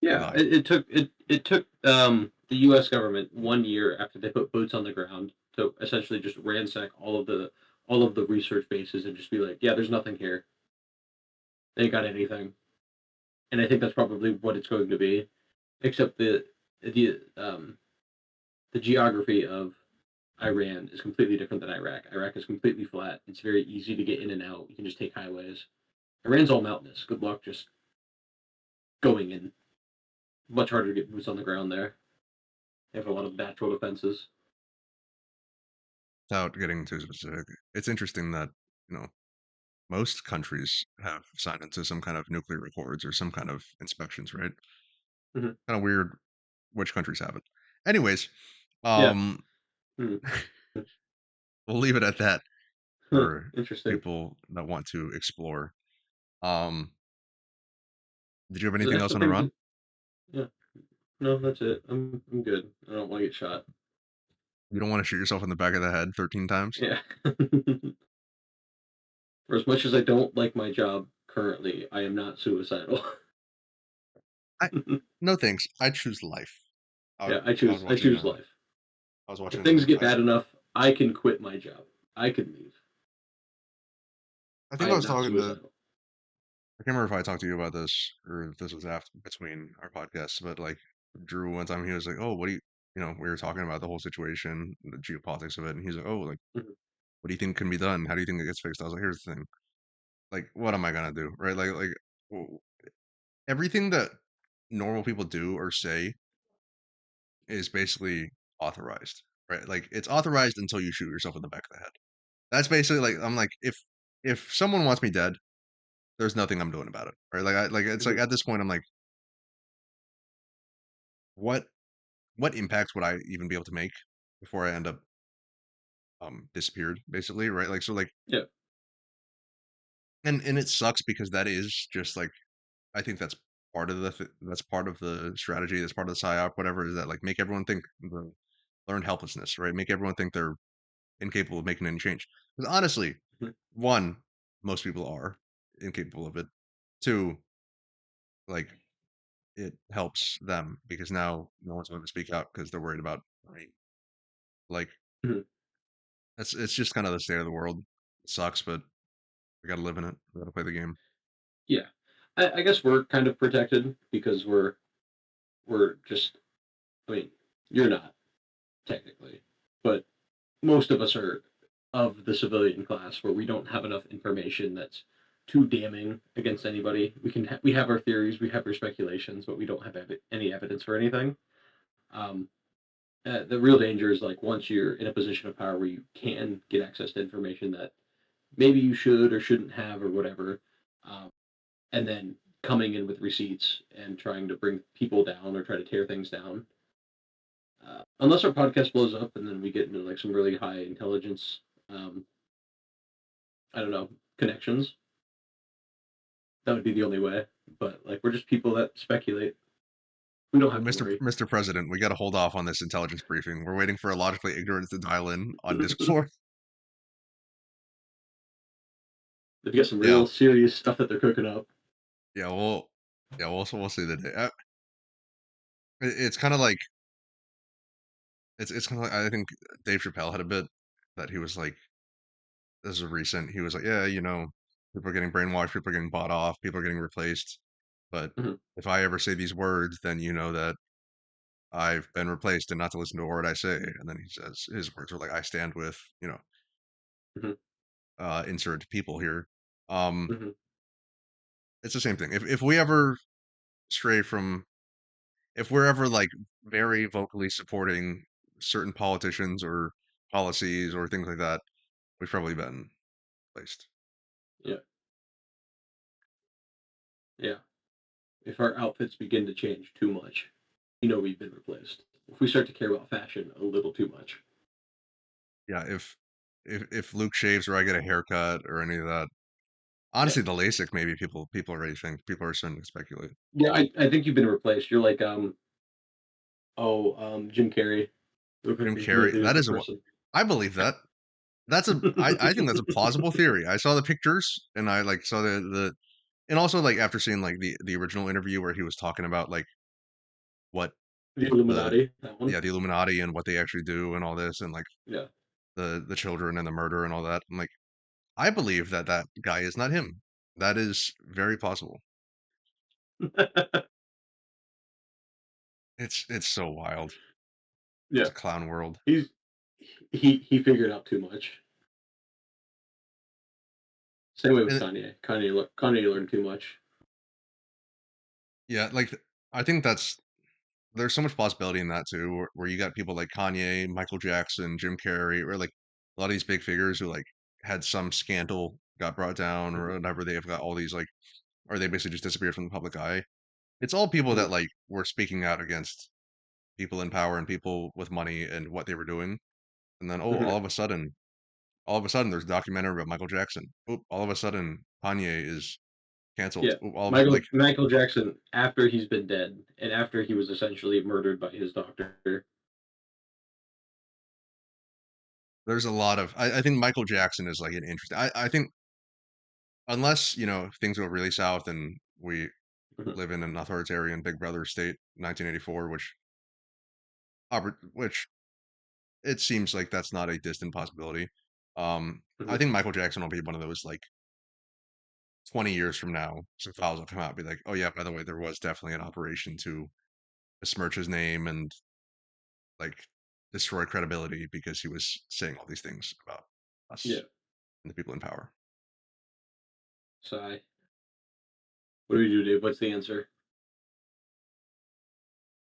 Speaker 2: They
Speaker 1: Yeah,
Speaker 2: lied.
Speaker 1: it took the U.S. government 1 year after they put boots on the ground to essentially just ransack all of the research bases and just be like, yeah, there's nothing here. They ain't got anything. And I think that's probably what it's going to be, except the the geography of Iran is completely different than Iraq. Iraq is completely flat. It's very easy to get in and out. You can just take highways. Iran's all mountainous. Good luck just going in. Much harder to get boots on the ground there. They have a lot of natural defenses.
Speaker 2: Without getting too specific, it's interesting that you know most countries have signed into some kind of nuclear accords or some kind of inspections, right?
Speaker 1: Hmm.
Speaker 2: Kind of weird which countries haven't. Anyways,
Speaker 1: Yeah.
Speaker 2: um,
Speaker 1: Hmm.
Speaker 2: we'll leave it at that
Speaker 1: Huh.
Speaker 2: for
Speaker 1: Interesting.
Speaker 2: people that want to explore. Um, did you have
Speaker 1: The
Speaker 2: anything
Speaker 1: next
Speaker 2: else on
Speaker 1: thing
Speaker 2: Iran?
Speaker 1: to, yeah. No, that's it. I'm good. I don't want to get shot.
Speaker 2: You don't want to shoot yourself in the back of the head 13 times?
Speaker 1: Yeah. For as much as I don't like my job currently, I am not suicidal.
Speaker 2: I no thanks. I choose life. I,
Speaker 1: Yeah, I
Speaker 2: I was
Speaker 1: choose I
Speaker 2: watching
Speaker 1: choose life.
Speaker 2: I was
Speaker 1: If
Speaker 2: watching
Speaker 1: things get
Speaker 2: I,
Speaker 1: bad enough, I can quit my job. I can leave.
Speaker 2: I think
Speaker 1: I
Speaker 2: I
Speaker 1: am
Speaker 2: was
Speaker 1: not
Speaker 2: talking to
Speaker 1: suicidal.
Speaker 2: I can't remember if I talked to you about this or if this was after between our podcasts, but like Drew one time he was like, "Oh, what do we were talking about the whole situation, the geopolitics of it, and he's like, "Oh, like
Speaker 1: Mhm.
Speaker 2: what do you think can be done? How do you think it gets fixed?" I was like, "Here's the thing. Like what am I gonna do? Right? W- everything that normal people do or say is basically authorized, right? Like it's authorized until you shoot yourself in the back of the head. That's basically like I'm like if someone wants me dead, there's nothing I'm doing about it, right? It's like
Speaker 1: Mhm.
Speaker 2: at this point I'm like, what what impact would I even be able to make before I end up disappeared, basically, right? Like so, like,
Speaker 1: Yeah.
Speaker 2: and it sucks because that is just like I think that's part of the strategy, that's part of the psyop, whatever is that like make everyone think the learned helplessness, right? Make everyone think they're incapable of making any change. Because honestly,
Speaker 1: Mhm.
Speaker 2: one, most people are incapable of it. Two, like it helps them because now no one's going to speak out because they're worried about right. Like
Speaker 1: Mhm.
Speaker 2: it's just kind of the state of the world. It sucks, but we got to live in it. We got to play the game.
Speaker 1: Yeah. I guess we're kind of protected because we're just. I mean, you're not technically, but most of us are of the civilian class where we don't have enough information that's too damning against anybody. We have our theories, we have our speculations, but we don't have any evidence for anything. Um, the real danger is like once you're in a position of power where you can get access to information that maybe you should or shouldn't have or whatever, um, and then coming in with receipts and trying to bring people down or try to tear things down. Unless our podcast blows up and then we get into like some really high intelligence, um, I don't know, connections. That would be the only way. But like we're just people that speculate. We don't have to
Speaker 2: Mr.
Speaker 1: worry.
Speaker 2: Mr. President, we got to hold off on this intelligence briefing. We're waiting for a logically ignorant to dial in on Discord.
Speaker 1: They've got some
Speaker 2: Yeah,
Speaker 1: real serious stuff that they're cooking up.
Speaker 2: yeah, we'll see the day. It's kind of like it's kind of like I think Dave Chappelle had a bit that he was like, this is recent. He was like, yeah, people are getting brainwashed, people are getting bought off, people are getting replaced. But
Speaker 1: Mhm.
Speaker 2: if I ever say these words, then you know that I've been replaced and not to listen to a word I say. And then he says his words are like, I stand with,
Speaker 1: Mhm.
Speaker 2: insert people here. Um,
Speaker 1: Mhm.
Speaker 2: it's the same thing. If we ever stray from if we're ever like very vocally supporting certain politicians or policies or things like that, we've probably been placed.
Speaker 1: Yeah, yeah. If our outfits begin to change too much, we've been replaced. If we start to care about fashion a little too much.
Speaker 2: Yeah, if Luke shaves or I get a haircut or any of that.
Speaker 1: Yeah.
Speaker 2: Honestly, the LASIK maybe people already think people are starting to speculate.
Speaker 1: Yeah, I think you've been replaced. You're like Jim Carrey. You look like
Speaker 2: Jim
Speaker 1: a
Speaker 2: Carrey,
Speaker 1: completely
Speaker 2: that
Speaker 1: different
Speaker 2: is
Speaker 1: person.
Speaker 2: I believe that. I think that's a plausible theory. I saw the pictures and I like saw the and also like after seeing like the original interview where he was talking about like what
Speaker 1: The
Speaker 2: the
Speaker 1: Illuminati, that one.
Speaker 2: yeah, the Illuminati and what they actually do and all this and like
Speaker 1: Yeah.
Speaker 2: the children and the murder and all that. I'm like, I believe that that guy is not him. That is very possible. It's so wild. It's
Speaker 1: Yeah.
Speaker 2: a clown world.
Speaker 1: He's he figured out too much. Same way with
Speaker 2: And
Speaker 1: Kanye. Kanye learned too much.
Speaker 2: yeah, like I think that's there's so much possibility in that too, where you got people like Kanye, Michael Jackson, Jim Carrey, or like a lot of these big figures who like had some scandal got brought down or
Speaker 1: Mhm,
Speaker 2: whatever. They've got all these like, or they basically just disappeared from the public eye. It's all people
Speaker 1: mhm,
Speaker 2: that like were speaking out against people in power and people with money and what they were doing. And then oh,
Speaker 1: mhm.
Speaker 2: all of a sudden there's a documentary about Michael Jackson. Oh, all of a sudden Kanye is canceled.
Speaker 1: Yeah.
Speaker 2: Oop, all of a, like
Speaker 1: Michael Jackson after he's been dead and after he was essentially murdered by his doctor.
Speaker 2: there's a lot of I think Michael Jackson is like an interesting. I think unless things go really south and we
Speaker 1: Mhm,
Speaker 2: live in an authoritarian Big Brother state, 1984, which it seems like that's not a distant possibility. I
Speaker 1: mhm.
Speaker 2: think Michael Jackson will be one of those like 20 years from now, some files will come out, and be like, oh yeah, by the way, there was definitely an operation to besmirch his name and like destroy credibility because he was saying all these things about
Speaker 1: Yeah.
Speaker 2: us and the people in power.
Speaker 1: Sigh. What do we do, Dave? What's the answer?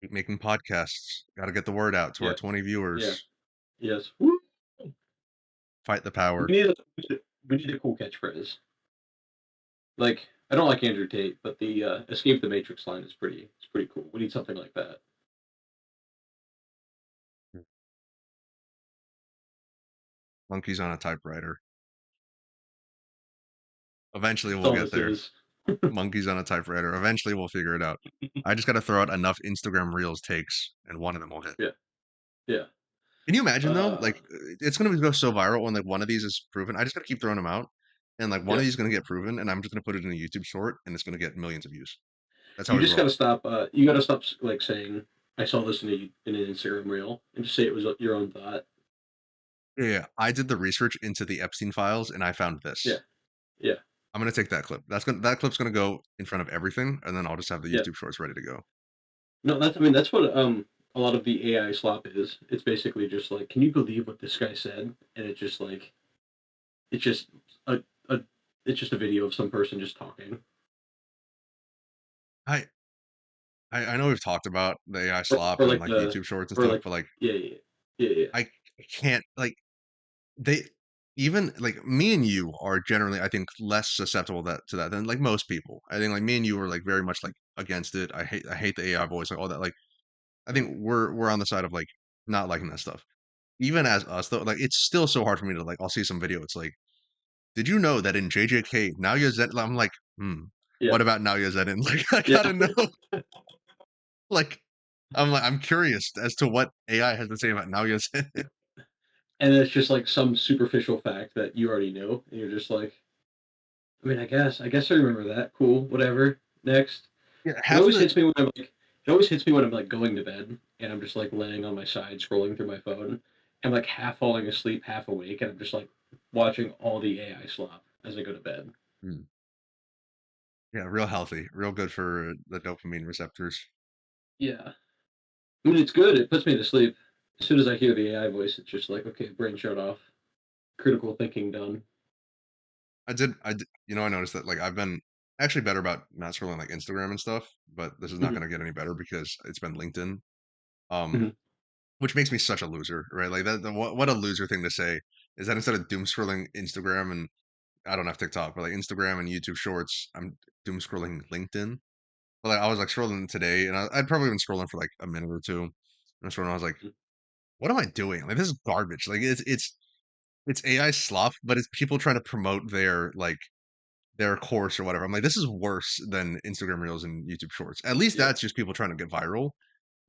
Speaker 2: Keep making podcasts, got to get the word out to our
Speaker 1: Yeah.
Speaker 2: 20
Speaker 1: Yeah.
Speaker 2: viewers.
Speaker 1: Yes. Woo!
Speaker 2: Fight the
Speaker 1: We
Speaker 2: power.
Speaker 1: need a we need a cool catchphrase. Like I don't like Andrew Tate, but the "Escape the Matrix" line is pretty cool. We need something like that.
Speaker 2: Monkeys on a typewriter. Eventually
Speaker 1: That's
Speaker 2: we'll
Speaker 1: all
Speaker 2: get
Speaker 1: this
Speaker 2: there.
Speaker 1: is.
Speaker 2: Monkeys on a typewriter. Eventually we'll figure it out. I just got to throw out enough Instagram Reels takes, and one of them will hit.
Speaker 1: Yeah. Yeah.
Speaker 2: Can you imagine though?
Speaker 1: Uh.
Speaker 2: Like, it's gonna go so viral when like one of these is proven. I just gotta keep throwing them out, and like one of
Speaker 1: Yeah.
Speaker 2: these is gonna get proven, and I'm just gonna put it in a YouTube short, and it's gonna get millions of views. That's how
Speaker 1: You
Speaker 2: we
Speaker 1: just gotta
Speaker 2: roll.
Speaker 1: stop. You gotta stop like saying, "I saw this in an Instagram reel," and just say it was your own thought.
Speaker 2: Yeah, yeah. I did the research into the Epstein files, and I found
Speaker 1: Yeah.
Speaker 2: this.
Speaker 1: Yeah.
Speaker 2: I'm gonna take that clip. That clip's gonna go in front of everything, and then I'll just have the
Speaker 1: Yeah.
Speaker 2: YouTube shorts ready to go.
Speaker 1: No, that's what a lot of the AI slop is. It's basically just like, can you believe what this guy said? And it's just like it's just a, a it's just a video of some person just talking.
Speaker 2: I I know we've talked about the AI slop
Speaker 1: Or
Speaker 2: and
Speaker 1: like
Speaker 2: like YouTube shorts and
Speaker 1: or
Speaker 2: stuff,
Speaker 1: like
Speaker 2: but like
Speaker 1: yeah, yeah, yeah, yeah,
Speaker 2: I can't like they even like me and you are generally I think less susceptible to that than like most people. I think like me and you are like very much like against it. I hate the AI voice, like all that. Like I
Speaker 1: Mhm.
Speaker 2: think we're on the side of like not liking that stuff. Even as us though, like it's still so hard for me to like I'll see some video. It's like, did you know that in JJK now you're I'm like,
Speaker 1: Yeah,
Speaker 2: what about now you're Like I
Speaker 1: yeah.
Speaker 2: gotta know. Like I'm curious as to what AI has to say about now you're
Speaker 1: And it's just like some superficial fact that you already know, and you're just like, I mean, I guess I remember that. Cool, whatever. Next.
Speaker 2: Yeah,
Speaker 1: It
Speaker 2: half of
Speaker 1: always
Speaker 2: the
Speaker 1: hits me when I'm like, it always hits me when I'm like going to bed and I'm just like laying on my side scrolling through my phone. I'm like half falling asleep, half awake, and I'm just like watching all the AI slop as I go to bed.
Speaker 2: mm, yeah, real healthy, real good for the dopamine receptors.
Speaker 1: Yeah. I mean, it's good. It puts me to sleep. As soon as I hear the AI voice, it's just like, okay, brain shut off. Critical thinking done.
Speaker 2: I did, I noticed that like I've been actually better about not scrolling like Instagram and stuff, but this is not
Speaker 1: Hmm.
Speaker 2: gonna get any better because it's been LinkedIn. Um,
Speaker 1: Hmm.
Speaker 2: which makes me such a loser, right? Like what a loser thing to say is that instead of doom scrolling Instagram and I don't have TikTok, but like Instagram and YouTube Shorts, I'm doom scrolling LinkedIn. But like I was like scrolling today, and I'd probably been scrolling for like a minute or two. And I was like, what am I doing? Like this is garbage. Like it's AI slop, but it's people trying to promote their course or whatever. I'm like, this is worse than Instagram Reels and YouTube Shorts. At least
Speaker 1: Yeah.
Speaker 2: that's just people trying to get viral.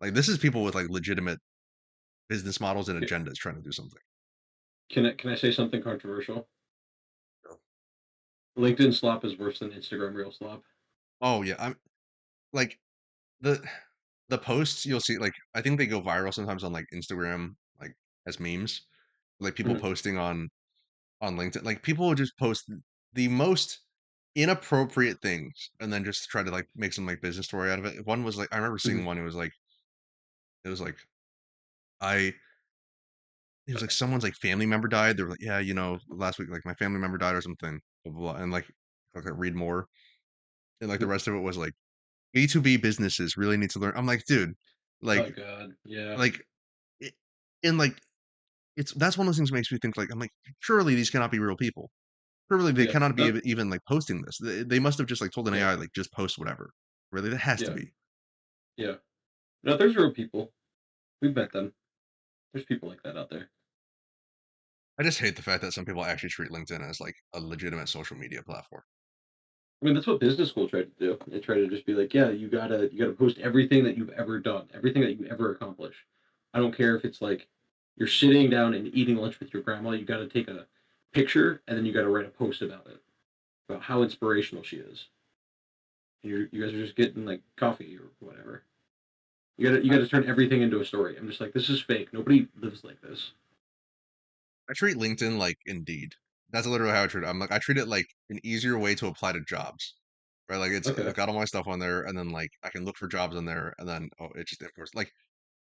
Speaker 2: Like this is people with like legitimate business models and
Speaker 1: Ca-
Speaker 2: agendas trying to do something.
Speaker 1: can I say something controversial? LinkedIn slop is worse than Instagram real slop.
Speaker 2: Oh yeah, I'm like the the posts you'll see like I think they go viral sometimes on like Instagram like as memes. Like people
Speaker 1: Hmm.
Speaker 2: posting on LinkedIn. Like people will just post the most inappropriate things and then just try to like make some like business story out of it. One was like I remember
Speaker 1: Hmm.
Speaker 2: seeing one. It was like I it was like someone's like family member died. They were like, yeah, last week like my family member died or something. Blah, blah, blah. And like okay, read more. And like the rest of it was like B2B businesses really need to learn. I'm like, dude,
Speaker 1: Oh
Speaker 2: like
Speaker 1: God, yeah,
Speaker 2: like it, and like it's that's one of those things that makes me think like I'm like surely these cannot be real people. Surely they
Speaker 1: yeah,
Speaker 2: cannot be
Speaker 1: not
Speaker 2: even like posting this. They must have just like told an
Speaker 1: yeah,
Speaker 2: AI like just post whatever. Really, that has to
Speaker 1: yeah,
Speaker 2: be.
Speaker 1: yeah. No, there's real people. We've met them. There's people like that out there.
Speaker 2: I just hate the fact that some people actually treat LinkedIn as like a legitimate social media platform.
Speaker 1: I mean, that's what business school tried to do. They try to just be like, yeah, you gotta post everything that you've ever done, everything that you ever accomplished. I don't care if it's like you're sitting down and eating lunch with your grandma. You got to take a picture and then you got to write a post about it, about how inspirational she is. And you guys are just getting like coffee or whatever. You
Speaker 2: I,
Speaker 1: gotta turn everything into a story. I'm just like, this is fake. Nobody lives like this.
Speaker 2: I treat LinkedIn like Indeed. That's literally how I treat it. I treat it like an easier way to apply to jobs. Right? Like it's
Speaker 1: Okay.
Speaker 2: got all my stuff on there, and then like I can look for jobs on there, and then oh, it just of course like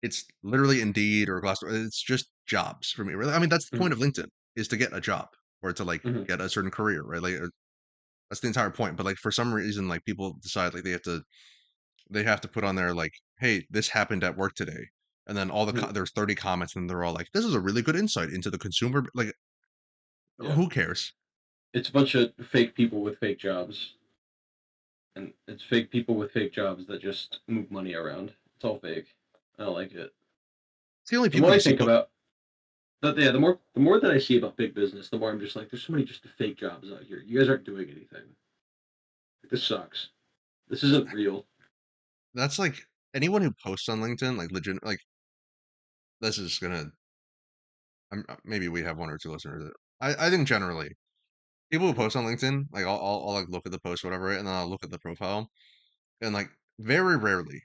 Speaker 2: it's literally Indeed or Glassdoor. It's just jobs for me. Really, I mean that's the
Speaker 1: Hmm.
Speaker 2: point of LinkedIn is to get a job or to like
Speaker 1: Hmm.
Speaker 2: get a certain career, right? Like that's the entire point. But like for some reason, like people decide like they have to put on there like, hey, this happened at work today, and then all
Speaker 1: Hmm.
Speaker 2: there's 30 comments, and they're all like, this is a really good insight into the consumer. Like,
Speaker 1: Yeah.
Speaker 2: who cares?
Speaker 1: It's a bunch of fake people with fake jobs, and it's fake people with fake jobs that just move money around. It's all fake. I don't like it.
Speaker 2: It's the only
Speaker 1: The
Speaker 2: people
Speaker 1: more
Speaker 2: you
Speaker 1: I
Speaker 2: see.
Speaker 1: think about that, yeah, the more that I see about big business, the more I'm just like, there's so many just fake jobs out here. You guys aren't doing anything. Like, this sucks. This isn't real.
Speaker 2: That's like anyone who posts on LinkedIn, like legit, like this is gonna. Maybe we have one or two listeners. I think generally people who
Speaker 1: Mhm.
Speaker 2: post on LinkedIn, like I'll like look at the post, whatever, right, and then I'll look at the profile, and like very rarely,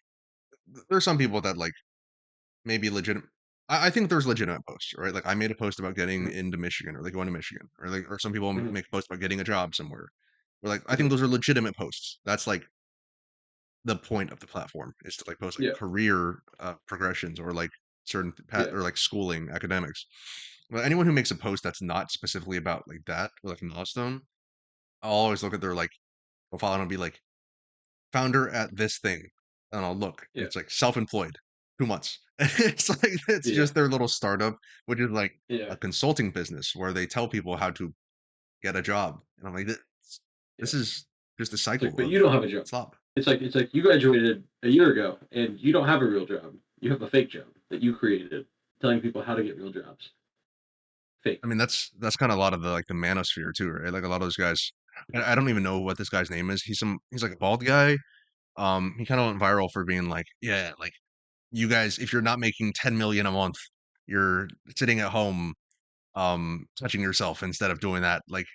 Speaker 2: there's some people that like maybe legitimate. I think there's legitimate posts, right? Like I made a post about getting
Speaker 1: Mhm.
Speaker 2: into Michigan or like going to Michigan, or like or some people
Speaker 1: Mhm.
Speaker 2: make posts about getting a job somewhere. Or like I think
Speaker 1: Mhm.
Speaker 2: those are legitimate posts. That's like the point of the platform is to like post like
Speaker 1: Yeah.
Speaker 2: career progressions or like certain path
Speaker 1: Yeah.
Speaker 2: or like schooling academics. But anyone who makes a post that's not specifically about like that or like a milestone, I'll always look at their like profile and I'll be like founder at this thing, and I'll look and
Speaker 1: Yeah.
Speaker 2: it's like self-employed 2 months. It's like it's
Speaker 1: Yeah.
Speaker 2: just their little startup, which is like
Speaker 1: Yeah.
Speaker 2: a consulting business where they tell people how to get a job, and I'm like this
Speaker 1: Yeah.
Speaker 2: is just a
Speaker 1: It's like,
Speaker 2: cycle
Speaker 1: but
Speaker 2: of
Speaker 1: you don't have a job.
Speaker 2: slop.
Speaker 1: It's like you graduated a year ago and you don't have a real job. You have a fake job that you created, telling people how to get real jobs.
Speaker 2: I
Speaker 1: Fake.
Speaker 2: mean, that's kind of a lot of the like the manosphere too, right? Like a lot of those guys. I don't even know what this guy's name is. He's like a bald guy. He kind of went viral for being like, yeah, like you guys, if you're not making 10 million a month, you're sitting at home, touching yourself instead of doing that. Like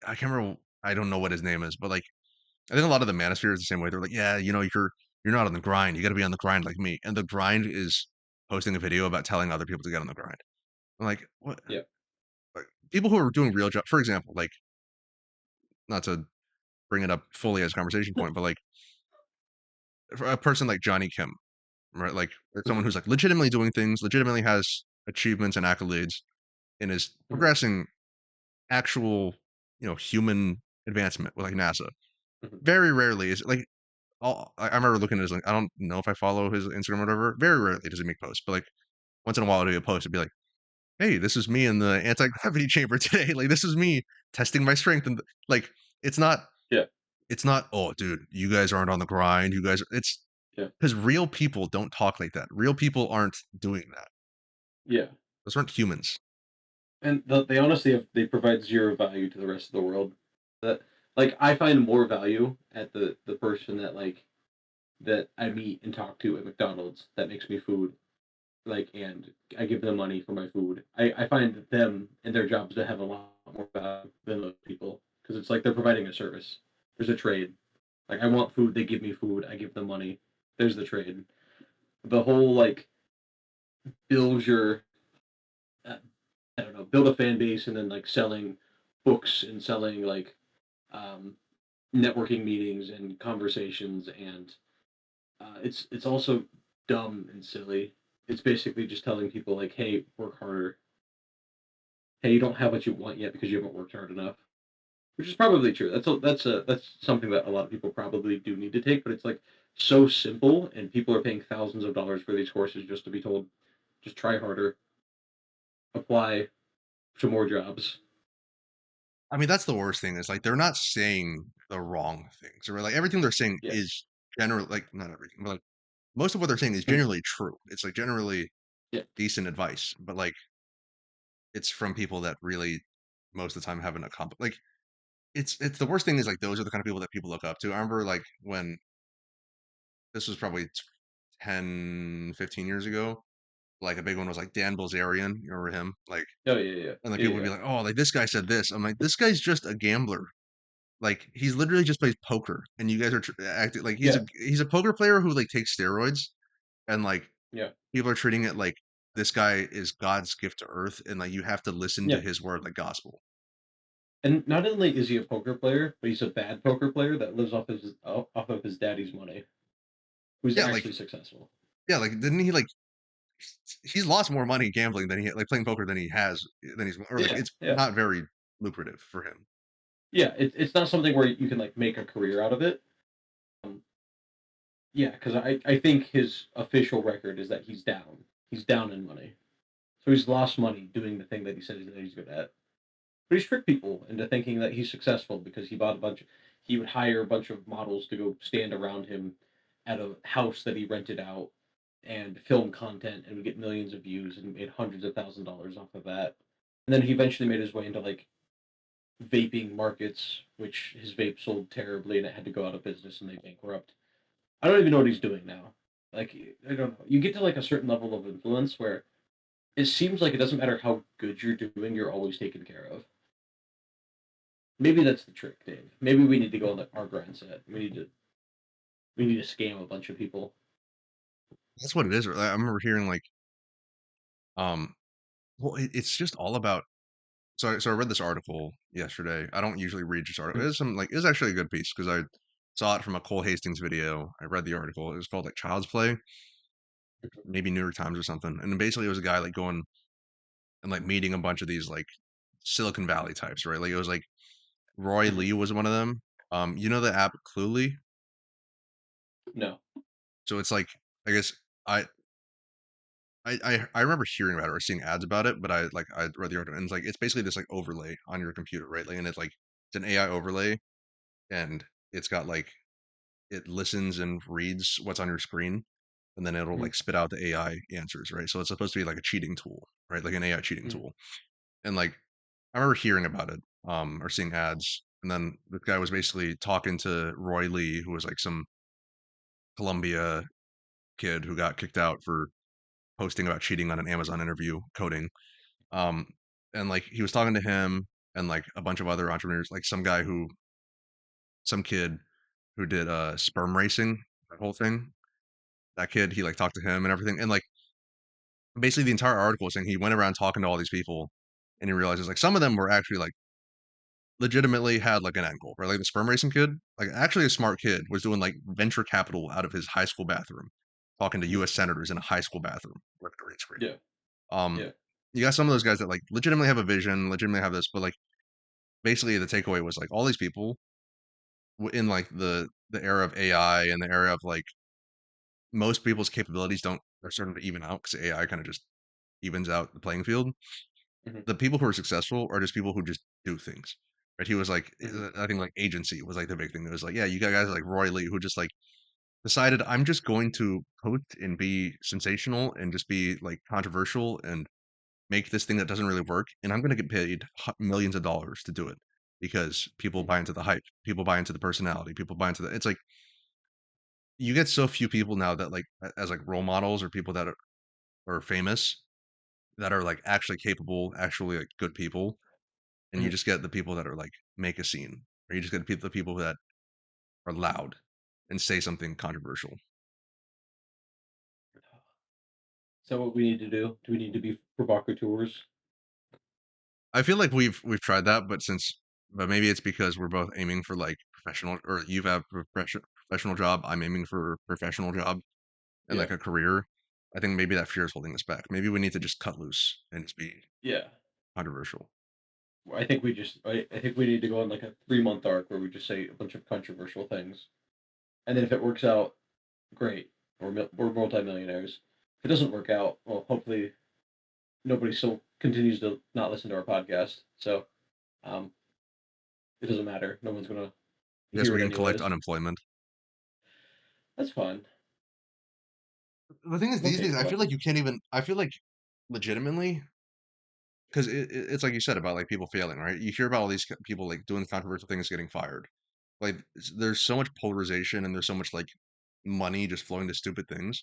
Speaker 2: I can't remember. I don't know what his name is, but like I think a lot of the manosphere is the same way. They're like, yeah, you're not on the grind. You got to be on the grind like me. And the grind is posting a video about telling other people to get on the grind. I'm like, what?
Speaker 1: Yeah.
Speaker 2: Like people who are doing real job, for example, like not to bring it up fully as a conversation point, but like for a person like Johnny Kim, right? Like or someone
Speaker 1: Mhm.
Speaker 2: who's like legitimately doing things, legitimately has achievements and accolades, and is
Speaker 1: Mhm.
Speaker 2: progressing actual, human advancement with like NASA.
Speaker 1: Mhm.
Speaker 2: very rarely is like I remember looking at his like I don't know if I follow his Instagram or whatever. Very rarely does he make posts, but like once in a while he'll post and be like, "Hey, this is me in the anti-gravity chamber today. Like this is me testing my strength." And like it's not
Speaker 1: Yeah,
Speaker 2: it's not, "Oh, dude, you guys aren't on the grind. You guys." It's
Speaker 1: yeah,
Speaker 2: because real people don't talk like that. Real people aren't doing that.
Speaker 1: yeah.
Speaker 2: Those aren't humans.
Speaker 1: And they honestly they provide zero value to the rest of the world. That like I find more value at the person that that I meet and talk to at McDonald's that makes me food. Like and I give them money for my food. I find that them and their jobs to have a lot more value than those people because it's like they're providing a service. There's a trade. Like I want food, they give me food. I give them money. There's the trade. The whole like build your uh, I don't know, build a fan base and then like selling books and selling like um, networking meetings and conversations and it's also dumb and silly. It's basically just telling people like, hey, work harder. Hey, you don't have what you want yet because you haven't worked hard enough, which is probably true. That's something that a lot of people probably do need to take, but it's like so simple, and people are paying thousands of dollars for these courses just to be told, just try harder, apply to more jobs.
Speaker 2: I mean, that's the worst thing is like they're not saying the wrong things. Or like everything they're saying
Speaker 1: Yeah.
Speaker 2: is generally like not everything, but like most of what they're saying is
Speaker 1: Mhm.
Speaker 2: generally true. It's like generally
Speaker 1: Yeah.
Speaker 2: decent advice, but like it's from people that really most of the time haven't accomplished like it's the worst thing is like those are the kind of people that people look up to. I remember like when this was probably 10, 15 years ago, like a big one was like Dan Bilzerian. You remember him? Like
Speaker 1: Oh yeah, yeah,
Speaker 2: and like
Speaker 1: yeah,
Speaker 2: people would
Speaker 1: yeah,
Speaker 2: be like, "Oh, like this guy said this." I'm like, "This guy's just a gambler. Like he's literally just plays poker, and you guys are acting like
Speaker 1: yeah,
Speaker 2: he's a poker player who like takes steroids, and like
Speaker 1: yeah,
Speaker 2: people are treating it like this guy is God's gift to Earth, and like you have to listen to
Speaker 1: yeah.
Speaker 2: his word like gospel.
Speaker 1: And not only is he a poker player, but he's a bad poker player that lives off of his daddy's money, who's
Speaker 2: Yeah, like
Speaker 1: actually successful.
Speaker 2: yeah, like didn't he like he's lost more money gambling than he like playing poker than he has than he's or like
Speaker 1: Yeah,
Speaker 2: it's
Speaker 1: yeah,
Speaker 2: not very lucrative for him.
Speaker 1: yeah. It's not something where you can like make a career out of it. Um, yeah, because I think his official record is that he's down. He's down in money, so he's lost money doing the thing that he said that he's good at. But he's tricked people into thinking that he's successful because he bought a bunch. He would hire a bunch of models to go stand around him at a house that he rented out and film content and would get millions of views and made hundreds of $1,000s off of that. And then he eventually made his way into like vaping markets, which his vape sold terribly and it had to go out of business and they bankrupt. I don't even know what he's doing now. Like I don't know. You get to like a certain level of influence where it seems like it doesn't matter how good you're doing, you're always taken care of. Maybe that's the trick, Dave. Maybe we need to go on our grind set. We need to scam a bunch of people.
Speaker 2: That's what it is. I remember hearing like um well it's just all about so I read this article yesterday. I don't usually read just articles.
Speaker 1: Mhm.
Speaker 2: It was actually a good piece because I saw it from a Cole Hastings video. I read the article. It was called like Child's Play, maybe New York Times or something. And basically it was a guy like going and like meeting a bunch of these like Silicon Valley types, right? Like it was like Roy
Speaker 1: Mhm.
Speaker 2: Lee was one of them. You know the app Cluely?
Speaker 1: No.
Speaker 2: So it's like I guess I I remember hearing about it or seeing ads about it, but I read the article and it's like it's basically this like overlay on your computer, right? Like and it's an AI overlay and it's got like it listens and reads what's on your screen and then it'll
Speaker 1: Mhm.
Speaker 2: like spit out the AI answers, right? So it's supposed to be like a cheating tool, right? Like an AI cheating
Speaker 1: Mhm.
Speaker 2: tool. And like I remember hearing about it, or seeing ads, and then this guy was basically talking to Roy Lee, who was like some Columbia kid who got kicked out for posting about cheating on an Amazon interview coding. Um, and like he was talking to him and like a bunch of other entrepreneurs, like some kid who did sperm racing, that whole thing. That kid, he like talked to him and everything. And like basically the entire article was saying he went around talking to all these people and he realizes like some of them were actually like legitimately had like an end goal, right? Like the sperm racing kid, like actually a smart kid, was doing like venture capital out of his high school bathroom, talking to
Speaker 1: Mhm.
Speaker 2: U.S. senators in a high school bathroom with a green screen.
Speaker 1: Yeah.
Speaker 2: Um,
Speaker 1: Yeah.
Speaker 2: you got some of those guys that like legitimately have a vision, legitimately have this, but like basically the takeaway was like all these people in like the era of AI and the era of like most people's capabilities don't are starting to even out because AI kind of just evens out the playing field.
Speaker 1: Hmm.
Speaker 2: The people who are successful are just people who just do things. Right? He was like,
Speaker 1: Hmm.
Speaker 2: I think like agency was like the big thing. It was like, yeah, you got guys like Roy Lee who just like decided I'm just going to post and be sensational and just be like controversial and make this thing that doesn't really work, and I'm going to get paid millions of dollars to do it because people
Speaker 1: Hmm.
Speaker 2: buy into the hype, people buy into the personality, people buy into the. It's like you get so few people now that like as like role models or people that are famous that are like actually capable, actually like good people, and you
Speaker 1: Hmm.
Speaker 2: just get the people that are like make a scene, or you just get the people that are loud and say something controversial.
Speaker 1: So what we need to do? Do we need to be provocateurs?
Speaker 2: I feel like we've tried that, but maybe it's because we're both aiming for like professional, or you have a professional job. I'm aiming for a professional job and
Speaker 1: Yeah.
Speaker 2: like a career. I think maybe that fear is holding us back. Maybe we need to just cut loose and just be
Speaker 1: Yeah.
Speaker 2: controversial.
Speaker 1: I think we need to go on like a 3 month arc where we just say a bunch of controversial things, and then if it works out, great. We're multimillionaires. If it doesn't work out, well, hopefully nobody still continues to not listen to our podcast. So um, it doesn't matter. No one's gonna
Speaker 2: I guess
Speaker 1: hear
Speaker 2: we
Speaker 1: it
Speaker 2: can collect
Speaker 1: anyways.
Speaker 2: unemployment.
Speaker 1: That's fine.
Speaker 2: The thing is,
Speaker 1: I'm
Speaker 2: these
Speaker 1: okay
Speaker 2: days,
Speaker 1: with
Speaker 2: I
Speaker 1: that.
Speaker 2: feel like you can't even. I feel like legitimately, because it's like you said about like people failing, right? You hear about all these people like doing controversial things getting fired. Like there's so much polarization and there's so much like money just flowing to stupid things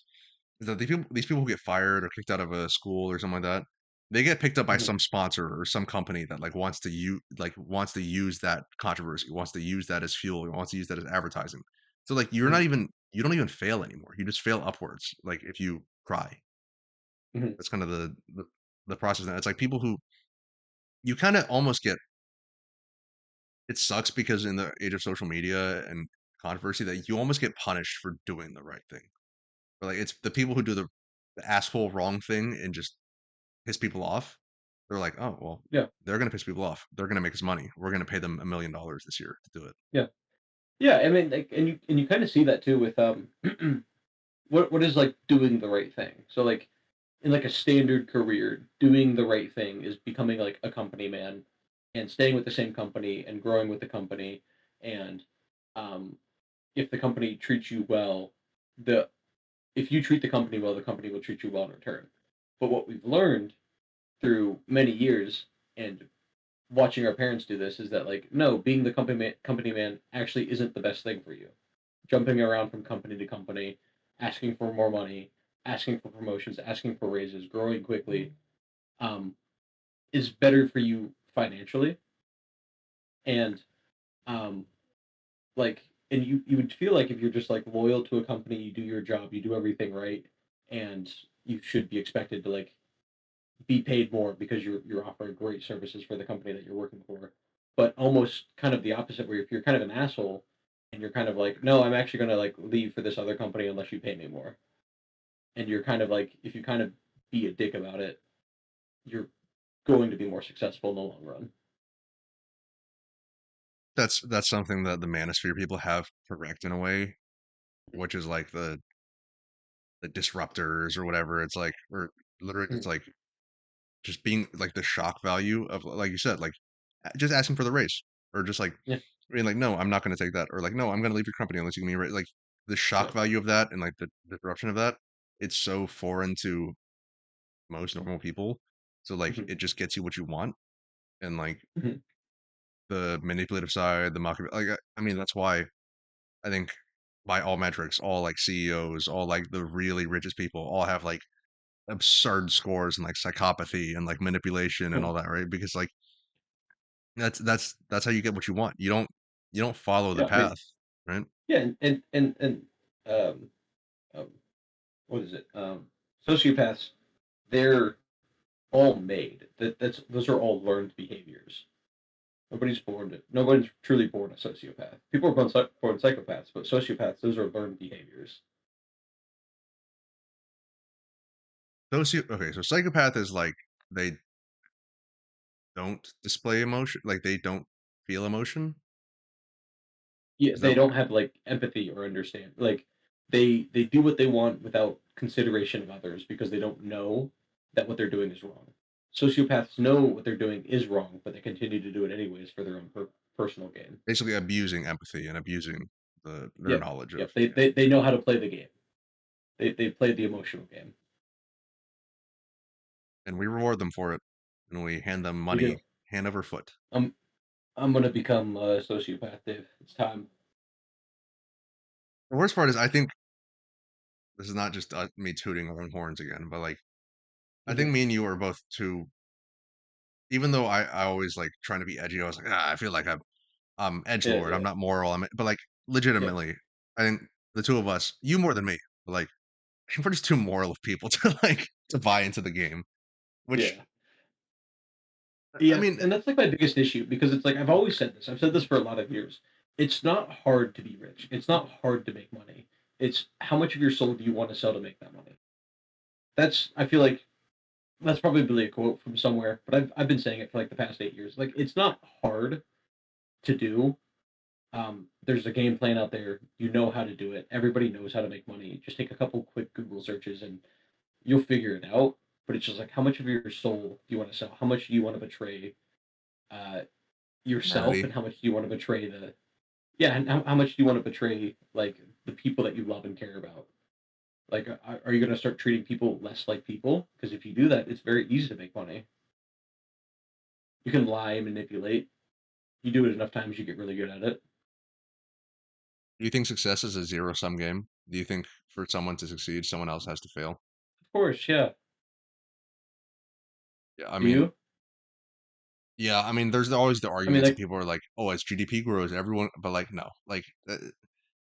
Speaker 2: that these people who get fired or kicked out of a school or something like that, they get picked up by
Speaker 1: Mhm.
Speaker 2: some sponsor or some company that wants to use that controversy, wants to use that as fuel, wants to use that as advertising. So like
Speaker 1: Mhm.
Speaker 2: you don't even fail anymore. You just fail upwards. Like if you cry,
Speaker 1: Mhm.
Speaker 2: that's kind of the process. Now it's like people who you kind of almost get. It sucks because in the age of social media and controversy that you almost get punished for doing the right thing. But like it's the people who do the asshole wrong thing and just piss people off. They're like, oh well,
Speaker 1: Yeah.
Speaker 2: they're gonna piss people off. They're gonna make us money. We're gonna pay them $1 million this year to do it.
Speaker 1: Yeah. Yeah. I mean, like, and you kind of see that too with what is like doing the right thing. So like in like a standard career, doing the right thing is becoming like a company man and staying with the same company and growing with the company. And um, if the company treats you well, the if you treat the company well, the company will treat you well in return. But what we've learned through many years and watching our parents do this is that like no, being the company man actually isn't the best thing for you. Jumping around from company to company, asking for more money, asking for promotions, asking for raises, growing quickly, um, is better for you financially. And um, like, and you would feel like if you're just like loyal to a company, you do your job, you do everything right, and you should be expected to like be paid more because you're offering great services for the company that you're working for. But almost kind of the opposite, where if you're kind of an asshole and you're kind of like, no, I'm actually gonna like leave for this other company unless you pay me more. And you're kind of like, if you kind of be a dick about it, you're going to be more successful in the long run.
Speaker 2: That's something that the Manosphere people have correct in a way, which is like the disruptors or whatever. It's like or literally it's
Speaker 1: Mhm.
Speaker 2: like just being like the shock value of like you said, like just asking for the raise or just like
Speaker 1: Yeah,
Speaker 2: being like, no, I'm not going to take that, or like, no, I'm going to leave your company unless you give me a raise. Like the shock
Speaker 1: yeah,
Speaker 2: value of that and like the disruption of that, it's so foreign to most normal people. So like
Speaker 1: hmm
Speaker 2: it just gets you what you want, and like
Speaker 1: hmm
Speaker 2: the manipulative side, the market. Like I mean, that's why I think by all metrics, all like CEOs, all like the really richest people, all have like absurd scores and like psychopathy and like manipulation and
Speaker 1: hmm
Speaker 2: all that, right? Because like that's how you get what you want. You don't follow the
Speaker 1: yeah. I mean,
Speaker 2: path, right?
Speaker 1: yeah, and um, um, what is it? Sociopaths, they're all made. That's those are all learned behaviors. Nobody's truly born a sociopath. People are born psychopaths, but sociopaths, those are learned behaviors.
Speaker 2: Okay, so psychopath is like they don't display emotion, like they don't feel emotion.
Speaker 1: Yeah,
Speaker 2: Is
Speaker 1: they
Speaker 2: that what
Speaker 1: don't have like empathy or understand. Like they do what they want without consideration of others because they don't know that what they're doing is wrong. Sociopaths know what they're doing is wrong, but they continue to do it anyways for their own personal gain.
Speaker 2: basically abusing empathy and abusing their
Speaker 1: Yep,
Speaker 2: knowledge of
Speaker 1: yep. They,
Speaker 2: yeah.
Speaker 1: they they know how to play the game. They play the emotional game.
Speaker 2: And we reward them for it, and we hand them
Speaker 1: We
Speaker 2: money
Speaker 1: do.
Speaker 2: hand over foot.
Speaker 1: I'm I'm gonna become a sociopath, Dave. It's time.
Speaker 2: The worst part is I think this is not just me tooting our own horns again, but like I
Speaker 1: Mhm.
Speaker 2: think me and you are both too. Even though I always like trying to be edgy, I was like, I feel like I'm edge
Speaker 1: Yeah,
Speaker 2: lord.
Speaker 1: yeah,
Speaker 2: I'm not moral. But like
Speaker 1: yep,
Speaker 2: legitimately, I think the two of us, you more than me, but like we're just too moral of people to like to buy into the game. Which
Speaker 1: yeah.
Speaker 2: I
Speaker 1: Yeah,
Speaker 2: mean,
Speaker 1: and that's like my biggest issue because it's like I've always said this. I've said this for a lot of years. It's not hard to be rich. It's not hard to make money. It's how much of your soul do you want to sell to make that money? That's I feel like that's probably a quote from somewhere, but I've been saying it for like the past 8 years. Like it's not hard to do. There's a game plan out there. You know how to do it. Everybody knows how to make money. Just take a couple quick Google searches and you'll figure it out. But it's just like how much of your soul do you want to sell? How much do you want to betray uh, yourself,
Speaker 2: humanity.
Speaker 1: and how much do you want to betray the yeah, and how much do you want to betray like the people that you love and care about? Like, are you going to start treating people less like people? Because if you do that, it's very easy to make money. You can lie and manipulate. You do it enough times, you get really good at it.
Speaker 2: Do you think success is a zero sum game? Do you think for someone to succeed, someone else has to fail?
Speaker 1: Of course, yeah.
Speaker 2: Yeah, I
Speaker 1: Do
Speaker 2: mean,
Speaker 1: you?
Speaker 2: yeah, I mean, there's always the
Speaker 1: I mean,
Speaker 2: arguments that
Speaker 1: like,
Speaker 2: people are like, "Oh, as GDP grows, everyone," but like, no, like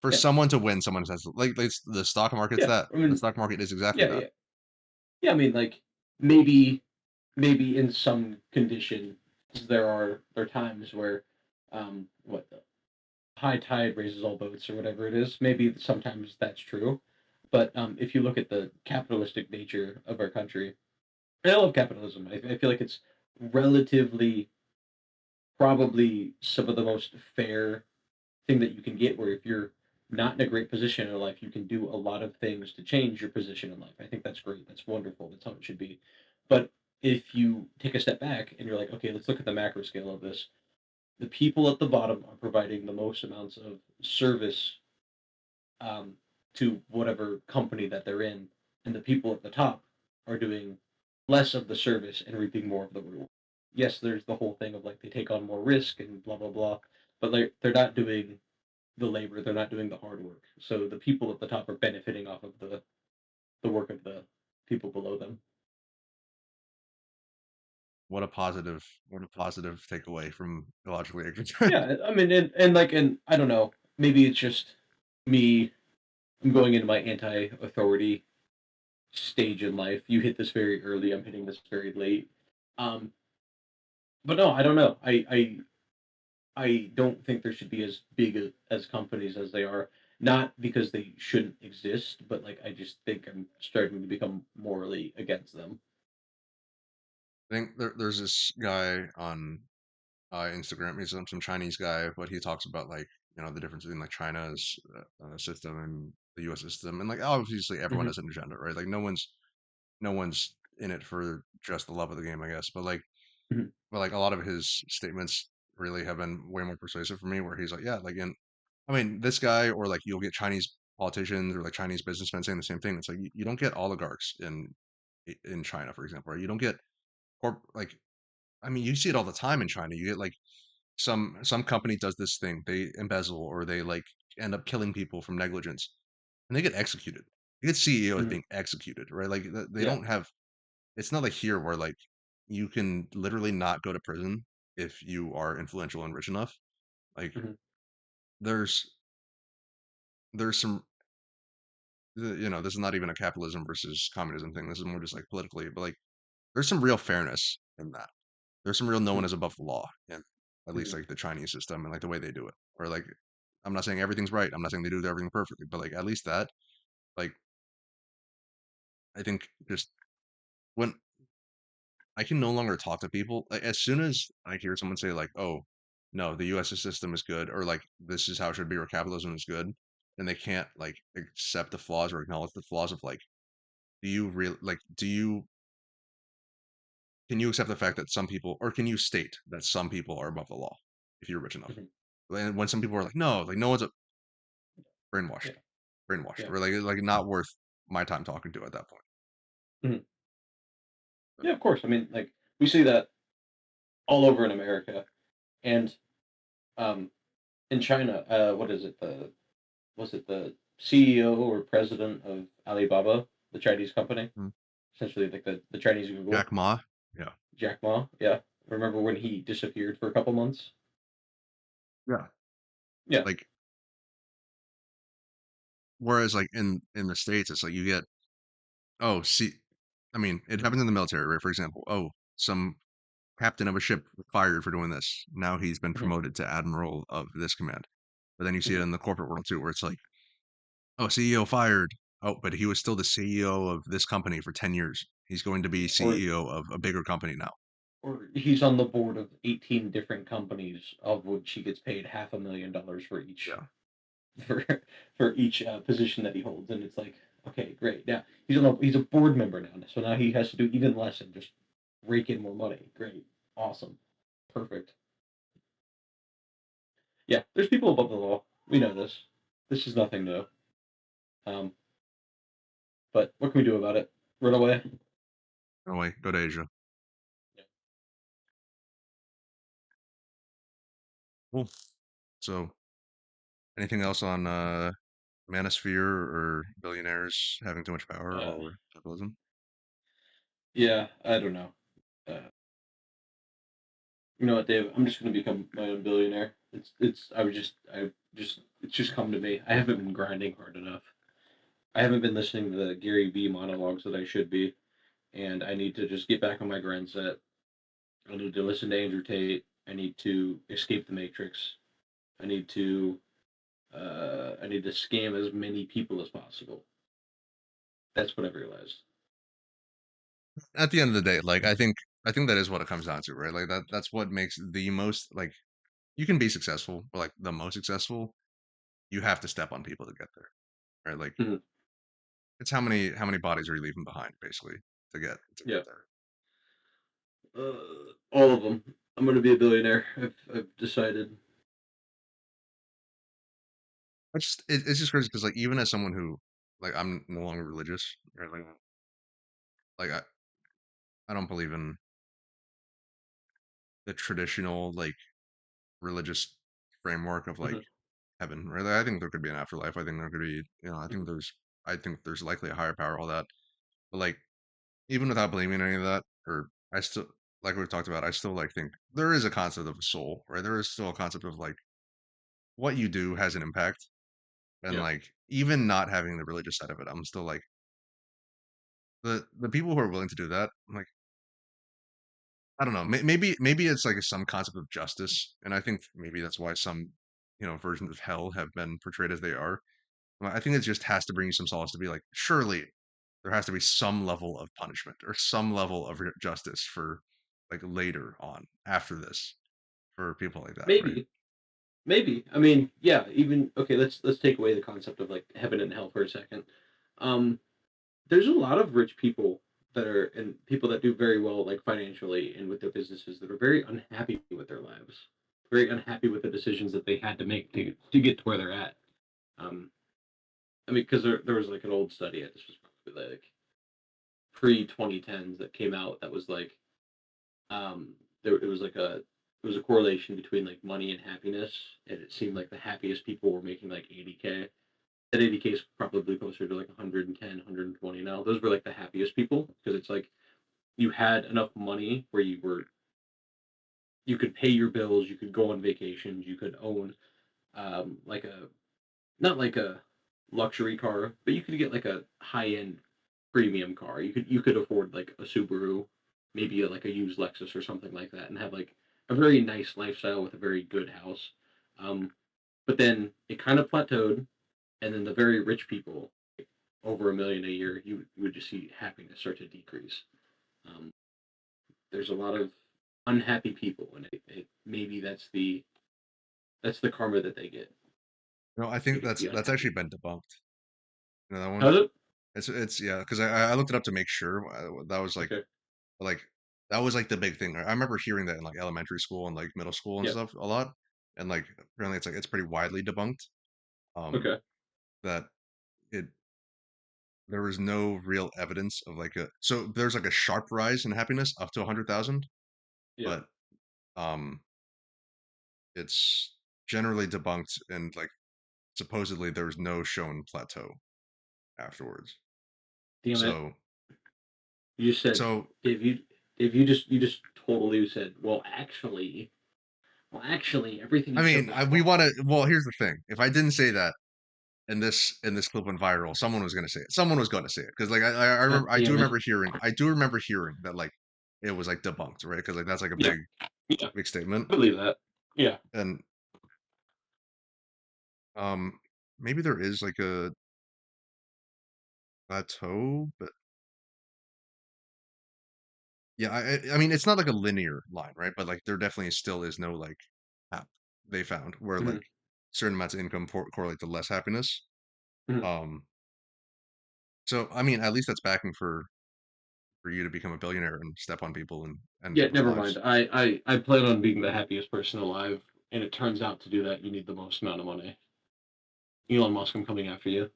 Speaker 2: for
Speaker 1: yeah,
Speaker 2: someone to win, someone has to like the stock market's
Speaker 1: yeah.
Speaker 2: that.
Speaker 1: I
Speaker 2: The
Speaker 1: mean,
Speaker 2: stock market is exactly
Speaker 1: yeah,
Speaker 2: that.
Speaker 1: yeah, yeah. I mean, like, maybe, maybe in some conditions there are times where, what the high tide raises all boats or whatever it is. Maybe sometimes that's true, but if you look at the capitalistic nature of our country, and I love capitalism. I feel like it's relatively probably some of the most fair thing that you can get. Where if you're not in a great position in life, you can do a lot of things to change your position in life. I think that's great. That's wonderful. That's how it should be. But if you take a step back and you're like, okay, let's look at the macro scale of this. The people at the bottom are providing the most amounts of service um, to whatever company that they're in, and the people at the top are doing less of the service and reaping more of the reward. Yes, there's the whole thing of like they take on more risk and blah blah blah, but they're not doing the labor, they're not doing the hard work. So the people at the top are benefiting off of the work of the people below them.
Speaker 2: What a positive takeaway from illogically ignorant.
Speaker 1: Yeah, I mean, and I don't know, maybe it's just me. I'm going into my anti-authority stage in life. You hit this very early. I'm hitting this very late. Um, but no, I don't know. I don't think there should be as big as companies as they are. Not because they shouldn't exist, but like I just think I'm starting to become morally against them.
Speaker 2: I think there's this guy on Instagram. He's some Chinese guy, but he talks about like the difference between like China's system and the U.S. system, and like obviously everyone
Speaker 1: Hmm.
Speaker 2: has an agenda, right? Like no one's in it for just the love of the game, I guess.
Speaker 1: Hmm.
Speaker 2: But like a lot of his statements really have been way more persuasive for me. Where he's like, yeah, like I mean, this guy or like you'll get Chinese politicians or like Chinese businessmen saying the same thing. It's like you don't get oligarchs in China, for example, right? You don't get like I mean, you see it all the time in China. You get like some company does this thing, they embezzle or they like end up killing people from negligence, and they get executed. You get CEOs
Speaker 1: Hmm.
Speaker 2: being executed, right? Like they
Speaker 1: Yeah.
Speaker 2: don't have. It's not like here where like you can literally not go to prison if you are influential and rich enough. Like
Speaker 1: Hmm.
Speaker 2: there's there's some this is not even a capitalism versus communism thing. This is more just like politically, but like there's some real fairness in that. There's some real no one
Speaker 1: Hmm.
Speaker 2: is above the law in at least
Speaker 1: Hmm.
Speaker 2: like the Chinese system and like the way they do it. Or like I'm not saying everything's right. I'm not saying they do everything perfectly, but like at least that like I think just when I can no longer talk to people, like as soon as I hear someone say like, "Oh, no, the U.S. system is good, or like this is how it should be, or capitalism is good, and they can't like accept the flaws or acknowledge the flaws of like, do you really like, do you can you accept the fact that some people, or can you state that some people are above the law if you're rich enough?
Speaker 1: Mhm.
Speaker 2: And when some people are like no one's a
Speaker 1: Yeah,
Speaker 2: brainwashed,
Speaker 1: yeah,
Speaker 2: or like not worth my time talking to at that point.
Speaker 1: mhm.
Speaker 2: But
Speaker 1: Yeah. Of course. I mean, like we see that all over in America, and um, in China. What is it? The Was it the CEO or president of Alibaba, the Chinese company?
Speaker 2: mm,
Speaker 1: Essentially, like the Chinese Google,
Speaker 2: Jack Ma, yeah,
Speaker 1: Jack Ma. Yeah, remember when he disappeared for a couple months?
Speaker 2: yeah,
Speaker 1: Yeah.
Speaker 2: like whereas like in the states, it's like you get oh see, I mean it happens in the military, right? For example, oh some captain of a ship fired for doing this. Now he's been
Speaker 1: Mhm,
Speaker 2: promoted to admiral of this command. But then you see it
Speaker 1: mhm.
Speaker 2: in the corporate world too, where it's like, oh, CEO fired. Oh, but he was still the CEO of this company for 10 years. He's going to be
Speaker 1: Yeah.
Speaker 2: CEO of a bigger company now.
Speaker 1: Or he's on the board of 18 different companies, of which he gets paid $500,000 for each
Speaker 2: Yeah.
Speaker 1: for for each position that he holds, and it's like, okay, great. Now he's a board member now, so now he has to do even less and just rake in more money. Great, awesome, perfect. Yeah, there's people above the law. We know this. This is nothing new. Um, but what can we do about it? Run away?
Speaker 2: Anyway, go to Asia.
Speaker 1: Yeah.
Speaker 2: Cool. So, anything else on Manosphere or billionaires having too much power
Speaker 1: Uh,
Speaker 2: or capitalism?
Speaker 1: yeah, I don't know. You know what, Dave? I'm just gonna become my own billionaire. It's just come to me. I haven't been grinding hard enough. I haven't been listening to the Gary Vee monologues that I should be, and I need to just get back on my grind set. I need to listen to Andrew Tate. I need to escape the matrix. I need to I need to scam as many people as possible. That's what I've realized.
Speaker 2: At the end of the day, like I think that is what it comes down to, right? Like that's what makes the most like you can be successful, but like the most successful, you have to step on people to get there, right? Like
Speaker 1: Mhm.
Speaker 2: it's how many bodies are you leaving behind, basically, to get
Speaker 1: Yeah,
Speaker 2: there.
Speaker 1: all of them. I'm gonna be a billionaire. I've decided.
Speaker 2: It's just crazy because like even as someone who like I'm no longer religious, right? Like I don't believe in the traditional like religious framework of like
Speaker 1: Mhm,
Speaker 2: heaven, right? Like, I think there could be an afterlife. I think there could be,
Speaker 1: mhm.
Speaker 2: I think there's likely a higher power, all that. But like even without believing in any of that, or I still like we've talked about, I still like think there is a concept of a soul, right? There is still a concept of like what you do has an impact. And
Speaker 1: Yeah,
Speaker 2: like even not having the religious side of it, I'm still like the people who are willing to do that, I'm like, I don't know, maybe it's like some concept of justice, and I think maybe that's why some versions of hell have been portrayed as they are. I think it just has to bring you some solace to be like, surely there has to be some level of punishment or some level of justice for like later on after this for people like that, right?
Speaker 1: maybe, maybe. I mean, yeah. Even okay. Let's take away the concept of like heaven and hell for a second. Um, there's a lot of rich people that are and people that do very well, like financially and with their businesses, that are very unhappy with their lives, very unhappy with the decisions that they had to make to get to where they're at. Um, I mean, because there was like an old study. This was probably like pre 2010s that came out that was like there it was like a it was a correlation between like money and happiness, and it seemed like the happiest people were making like 80K. That 80K is probably closer to like 110, 120 now. Those were like the happiest people because it's like you had enough money where you could pay your bills, you could go on vacations, you could own like a not like a luxury car, but you could get like a high end premium car. You could afford like a Subaru, maybe like a used Lexus or something like that, and have like a very nice lifestyle with a very good house. Um, but then it kind of plateaued, and then the very rich people, over 1 million a year, you would just see happiness start to decrease. Um, there's a lot of unhappy people, and maybe that's the That's the karma that they get.
Speaker 2: No, I
Speaker 1: They
Speaker 2: think
Speaker 1: get to be
Speaker 2: that's actually
Speaker 1: unhappy.
Speaker 2: been debunked. You know that one?
Speaker 1: How's it?
Speaker 2: It's yeah, because I looked it up to make sure. That was
Speaker 1: Okay.
Speaker 2: like that was like the big thing. I remember hearing that in like elementary school and like middle school and
Speaker 1: Yeah.
Speaker 2: stuff a lot, and like apparently it's pretty widely debunked.
Speaker 1: Okay.
Speaker 2: That it there was no real evidence of like a so there's like a sharp rise in happiness up to 100,000,
Speaker 1: Yeah.
Speaker 2: but um it's generally debunked and like supposedly there was no shown plateau afterwards.
Speaker 1: Damn it.
Speaker 2: So
Speaker 1: You just said,
Speaker 2: so
Speaker 1: Dave, you just totally said, well, actually, everything
Speaker 2: I
Speaker 1: you said
Speaker 2: mean,
Speaker 1: was
Speaker 2: we want
Speaker 1: wrong.
Speaker 2: to. Well, here's the thing: if I didn't say that in this clip went viral, someone was going to say it. Someone was going to say it because like I
Speaker 1: God
Speaker 2: remember
Speaker 1: damn it.
Speaker 2: I do remember hearing that like it was like debunked, right? Because like that's like a
Speaker 1: Yeah. Yeah.
Speaker 2: big statement,
Speaker 1: I believe that. Yeah.
Speaker 2: and maybe there is like a plateau, but yeah, I mean it's not like a linear line, right? But like there definitely still is no like app they found where
Speaker 1: Mhm.
Speaker 2: like certain amounts of income correlate to less happiness.
Speaker 1: Mhm.
Speaker 2: Um, so I mean, at least that's backing for you to become a billionaire and step on people and end
Speaker 1: Yeah,
Speaker 2: people's
Speaker 1: never mind.
Speaker 2: lives.
Speaker 1: I plan on being the happiest person alive, and it turns out to do that, you need the most amount of money. Elon Musk, I'm coming after you.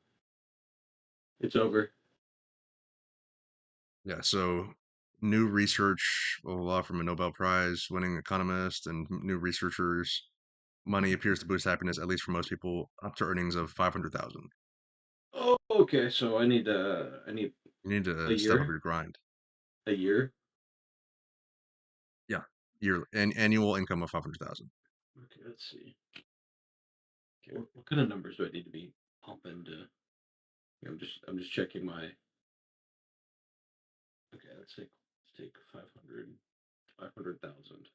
Speaker 1: It's over.
Speaker 2: Yeah, so new research, blah, blah, blah, from a Nobel Prize winning economist and new researchers, money appears to boost happiness, at least for most people, up to earnings of 500,000.
Speaker 1: Oh, okay. So I need
Speaker 2: You need
Speaker 1: a
Speaker 2: to step up
Speaker 1: year,
Speaker 2: your grind.
Speaker 1: a year.
Speaker 2: Yeah, annual income of 500,000.
Speaker 1: Okay, let's see. Okay, what kind of numbers do I need to be pumping to? I'm just checking my. Okay, let's take 500,000.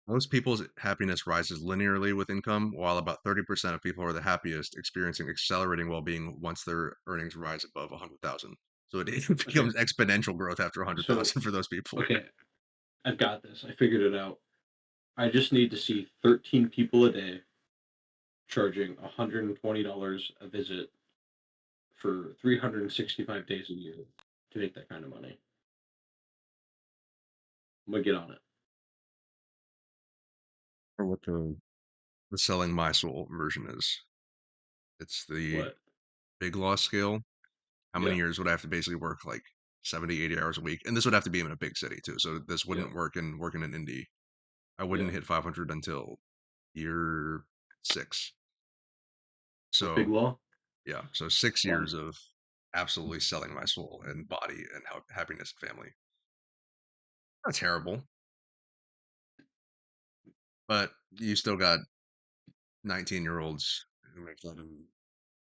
Speaker 2: Most people's happiness rises linearly with income, while about 30% of people who are the happiest experiencing accelerating well-being once their earnings rise above 100,000. So it
Speaker 1: Okay,
Speaker 2: becomes exponential growth after
Speaker 1: so
Speaker 2: 100,000 for those people.
Speaker 1: okay, I've got this. I figured it out. I just need to see 13 people a day charging $120 a visit for 365 days a year to make that kind of money. I'm gonna get on it.
Speaker 2: Or what the selling my soul version is. It's the
Speaker 1: What?
Speaker 2: big loss scale. How many
Speaker 1: Yeah,
Speaker 2: years would I have to basically work like 70, 80 hours a week? And this would have to be in a big city too. So this
Speaker 1: yeah,
Speaker 2: wouldn't work in working in Indy. I
Speaker 1: yeah.
Speaker 2: wouldn't hit 500 until year 6.
Speaker 1: What big
Speaker 2: So
Speaker 1: law?
Speaker 2: yeah, so 6
Speaker 1: Come on.
Speaker 2: years of absolutely selling my soul and body and happiness and family. Not terrible, but you still got 19-year-olds who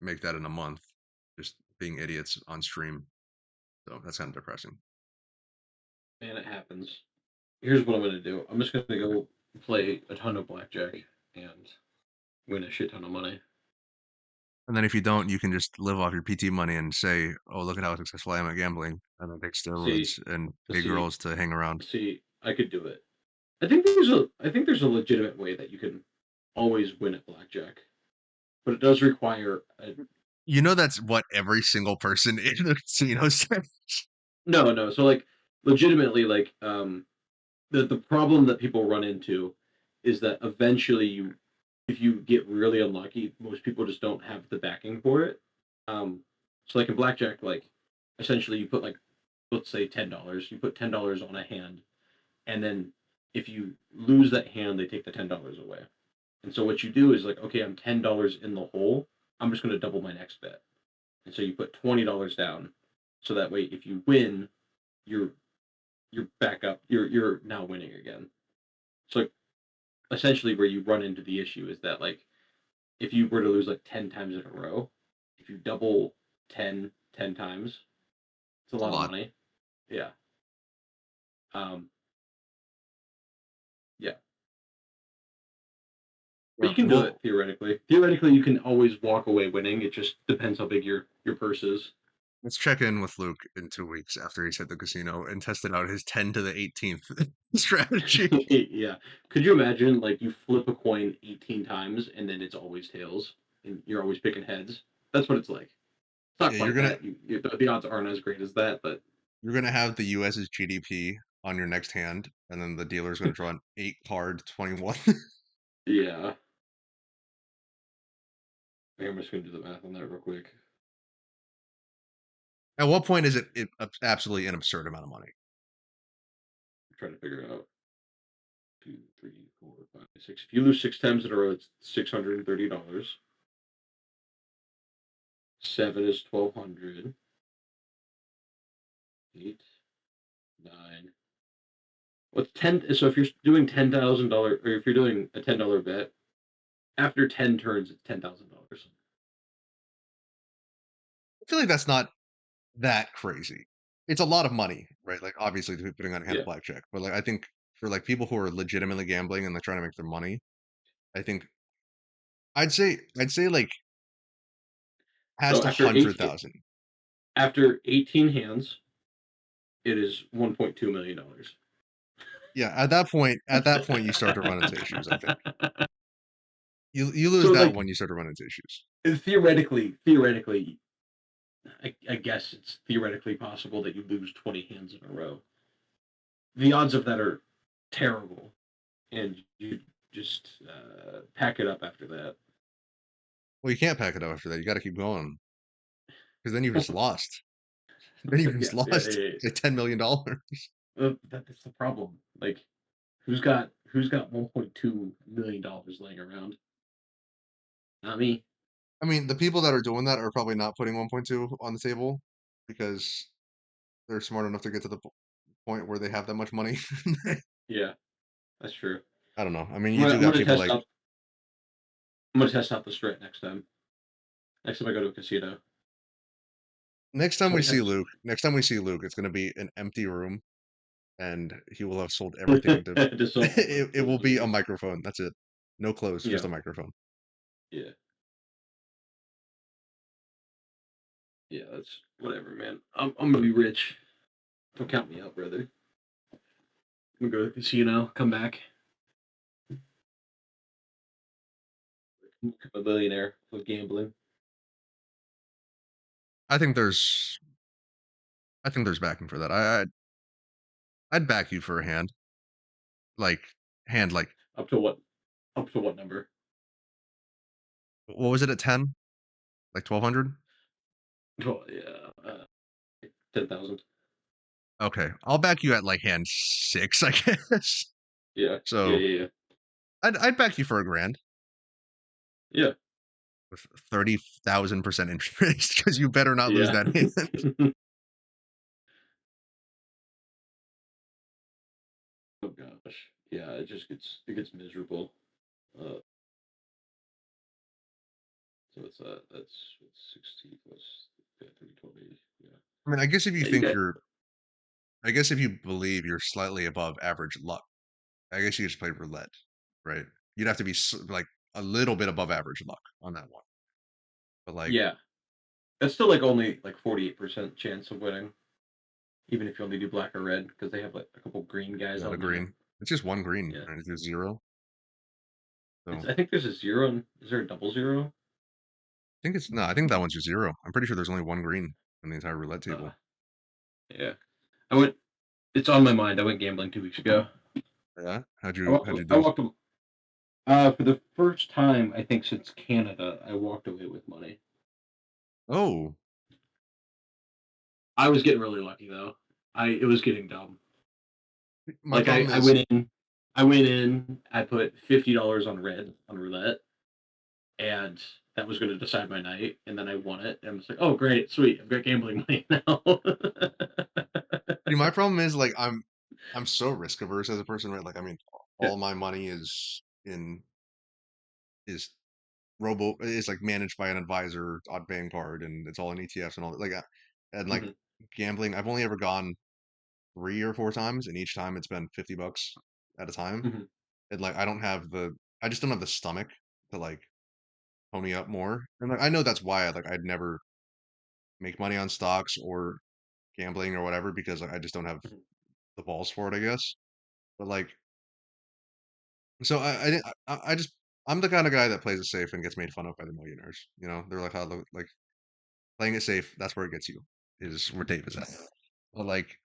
Speaker 2: make that in a month, just being idiots on stream. So that's kind of depressing.
Speaker 1: Man, it happens. Here's what I'm gonna do. I'm just gonna go play a ton of blackjack and win a shit ton of money.
Speaker 2: And then if you don't, you can just live off your PT money and say, "Oh, look at how successful I am at gambling," and then take
Speaker 1: See,
Speaker 2: steroids and pay
Speaker 1: see,
Speaker 2: girls to hang around.
Speaker 1: I could do it. I think there's a legitimate way that you can always win at blackjack, but it does require a
Speaker 2: You know that's what every single person in the casino says.
Speaker 1: no. So like, legitimately, like the problem that people run into is that eventually if you get really unlucky, most people just don't have the backing for it. So like in blackjack, like essentially you put like, let's say $10. You put $10 on a hand, and then if you lose that hand, they take the $10 away. And so what you do is like, okay, I'm $10 in the hole. I'm just going to double my next bet. And so you put $20 down, so that way if you win, you're you're back up. You're now winning again. So like, essentially, where you run into the issue is that like if you were to lose like 10 times in a row, if you double 10 times, it's a
Speaker 2: It's a
Speaker 1: lot of
Speaker 2: lot.
Speaker 1: money. Yeah. Um. Yeah. But
Speaker 2: Yeah.
Speaker 1: you can do it
Speaker 2: Well,
Speaker 1: theoretically. Theoretically, you can always walk away winning. It just depends how big your purse is.
Speaker 2: Let's check in with Luke in 2 weeks after he's hit the casino and tested out his 10 to the 18th strategy.
Speaker 1: Yeah. Could you imagine like you flip a coin 18 times and then it's always tails and you're always picking heads? That's what it's like. It's not
Speaker 2: Yeah,
Speaker 1: quite that. The odds aren't as great as that, but
Speaker 2: you're gonna have the U.S.'s GDP on your next hand, and then the dealer's gonna draw an 8 card 21.
Speaker 1: yeah. I'm just gonna do the math on that real quick.
Speaker 2: At what point is it absolutely an absurd amount of money?
Speaker 1: I'm trying to figure it out. Two, three, four, five, six. If you lose 6 times in a row, it's $630. Seven is 1,200. Eight, nine. What's 10? So if you're doing $10,000, or if you're doing a $10 bet, after 10 turns, it's $10,000.
Speaker 2: I feel like that's not that crazy. It's a lot of money, right? Like obviously to be putting on a hand of
Speaker 1: Yeah.
Speaker 2: blackjack, but like I think for like people who are legitimately gambling and they're trying to make their money, I think I'd say like
Speaker 1: So
Speaker 2: past a hundred thousand.
Speaker 1: after 18 hands, it is $1.2 million.
Speaker 2: Yeah, at that point you start to run into issues. I think you lose
Speaker 1: So
Speaker 2: that
Speaker 1: like
Speaker 2: when you start to run into issues.
Speaker 1: theoretically, I guess it's theoretically possible that you lose 20 hands in a row. The odds of that are terrible, and you just pack it up after that.
Speaker 2: Well, you can't pack it up after that. You got to keep going because then you've just lost. Then you've just
Speaker 1: Yeah, yeah,
Speaker 2: lost
Speaker 1: yeah,
Speaker 2: like $10 million.
Speaker 1: that's the problem. Like, who's got $1.2 million laying around? Not me.
Speaker 2: I mean, the people that are doing that are probably not putting 1.2 on the table because they're smart enough to get to the point where they have that much money.
Speaker 1: Yeah, that's true.
Speaker 2: I don't know. I mean,
Speaker 1: I'm
Speaker 2: you
Speaker 1: gonna,
Speaker 2: do
Speaker 1: I'm
Speaker 2: got
Speaker 1: gonna
Speaker 2: people
Speaker 1: test
Speaker 2: like
Speaker 1: out. I'm gonna test out the strat next time. Next time I go to a casino,
Speaker 2: next time we see
Speaker 1: 20 times.
Speaker 2: Luke, next time we see Luke, it's going to be an empty room and he will have sold everything to
Speaker 1: Just all my
Speaker 2: it
Speaker 1: clothes
Speaker 2: will
Speaker 1: with
Speaker 2: be a
Speaker 1: me.
Speaker 2: microphone. That's it. No clothes, just
Speaker 1: Yeah,
Speaker 2: a microphone.
Speaker 1: yeah, yeah. That's whatever, man. I'm gonna be rich. Don't count me out, brother. I'm gonna go to the casino, come back, become a billionaire with gambling.
Speaker 2: I think there's I think there's backing for that. I'd back you for a hand. Like hand like
Speaker 1: Up to what? Up to what number?
Speaker 2: what was it at 10? Like 1200?
Speaker 1: Oh yeah, 10,000.
Speaker 2: Okay. I'll back you at like hand 6, I guess.
Speaker 1: Yeah, yeah,
Speaker 2: So,
Speaker 1: yeah, yeah.
Speaker 2: I'd back you for a grand
Speaker 1: Yeah,
Speaker 2: with 30,000% interest because you better not lose
Speaker 1: yeah.
Speaker 2: that hand.
Speaker 1: Oh gosh, yeah. It gets miserable. Uh, so that's 60 plus 320. Yeah,
Speaker 2: I mean,
Speaker 1: yeah. You got
Speaker 2: I guess if you believe you're slightly above average luck, I guess you just play roulette, right? You'd have to be like a little bit above average luck on that one. But like,
Speaker 1: yeah. That's still like only like 48% chance of winning, even if you only do black or red, because they have like a couple green
Speaker 2: is
Speaker 1: guys
Speaker 2: that a
Speaker 1: on there.
Speaker 2: green? It's just one green,
Speaker 1: Yeah,
Speaker 2: and it's a zero.
Speaker 1: it's.
Speaker 2: So
Speaker 1: I think there's a zero. And is there a double zero?
Speaker 2: I think it's no, I think that one's just zero. I'm pretty sure there's only one green in the entire roulette
Speaker 1: Uh,
Speaker 2: table.
Speaker 1: yeah. I went. It's on my mind. I went gambling 2 weeks ago.
Speaker 2: Yeah.
Speaker 1: I walked.
Speaker 2: How'd you
Speaker 1: I
Speaker 2: do?
Speaker 1: walked. For the first time, I think since Canada, I walked away with money.
Speaker 2: Oh,
Speaker 1: I was getting really lucky though. It was getting dumb.
Speaker 2: my
Speaker 1: Like
Speaker 2: problem
Speaker 1: I
Speaker 2: is
Speaker 1: went in. I went in. I put $50 on red on roulette, and that was going to decide my night. And then I won it, and I was like, "Oh, great, sweet! I've got gambling money now."
Speaker 2: see, my problem is like I'm so risk averse as a person, right? Like I mean,
Speaker 1: Yeah.
Speaker 2: all my money is is like managed by an advisor on Vanguard, and it's all in ETFs and all that. Like, and like
Speaker 1: Mhm,
Speaker 2: gambling, I've only ever gone 3 or 4 times, and each time it's been $50 at a time.
Speaker 1: mhm.
Speaker 2: And like I just don't have the stomach to like pony up more. And like I know that's why I'd never make money on stocks or gambling or whatever because like, I just don't have
Speaker 1: Mhm.
Speaker 2: the balls for it, I guess. But like, so I just I'm the kind of guy that plays it safe and gets made fun of by the millionaires. You know, they're like, how like playing it safe. That's where it gets you. Is where Dave is at. But like,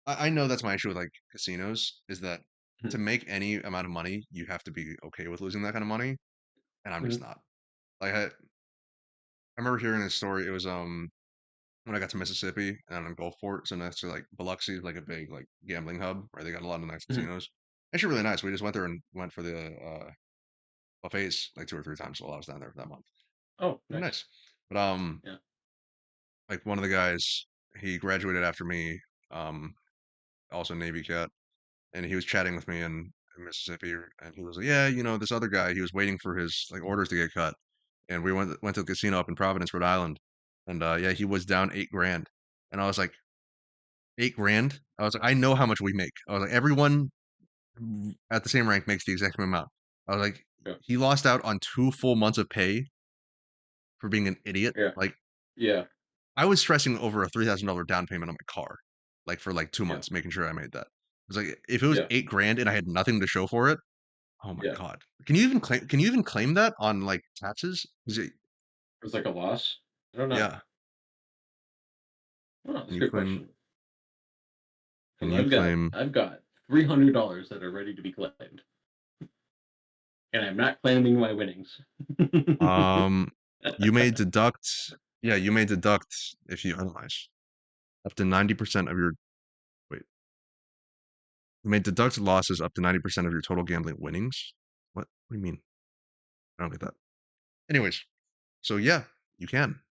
Speaker 2: I know that's my issue with like casinos is that to
Speaker 1: Mhm.
Speaker 2: make any amount of money, you have to be okay with losing that kind of money, and I'm just
Speaker 1: Mhm.
Speaker 2: not. Like I remember hearing this story. It was when I got to Mississippi and on Gulfport, so next to like Biloxi, is like a big like gambling hub where they got a lot of nice
Speaker 1: Mhm.
Speaker 2: casinos. Actually, really nice. We just went there and went for the buffets like 2 or 3 times while I was down there for that month.
Speaker 1: Oh,
Speaker 2: Really
Speaker 1: nice.
Speaker 2: nice. But
Speaker 1: Yeah.
Speaker 2: like one of the guys, he graduated after me, um, also Navy cat, and he was chatting with me in Mississippi, and he was like, yeah, you know, this other guy, he was waiting for his like orders to get cut, and we went to the casino up in Providence, Rhode Island, and yeah, he was down 8 grand, and I was like, 8 grand? I was like, I know how much we make. I was like, everyone at the same rank makes the exact same amount. I was like,
Speaker 1: Yeah.
Speaker 2: he lost out on 2 full months of pay for being an idiot.
Speaker 1: Yeah.
Speaker 2: Like,
Speaker 1: Yeah.
Speaker 2: I was stressing over a $3,000 down payment on my car, like for like two
Speaker 1: Yeah.
Speaker 2: months, making sure I made that. It was like if it was
Speaker 1: Yeah.
Speaker 2: 8 grand and I had nothing to show for it, oh my
Speaker 1: Yeah.
Speaker 2: god. Can you even claim that on like taxes? Is it
Speaker 1: It's like a loss. I don't know.
Speaker 2: yeah.
Speaker 1: Oh, that's
Speaker 2: Can
Speaker 1: a
Speaker 2: you
Speaker 1: good
Speaker 2: claim
Speaker 1: question.
Speaker 2: can
Speaker 1: Because
Speaker 2: you claim
Speaker 1: I've got $300 that are ready to be claimed, and I'm not claiming my winnings.
Speaker 2: um you may deduct yeah, you may deduct if you analyze up to 90% of your wait, you may deduct losses up to 90% of your total gambling winnings. What do you mean? I don't get that. Anyways, so yeah, you can.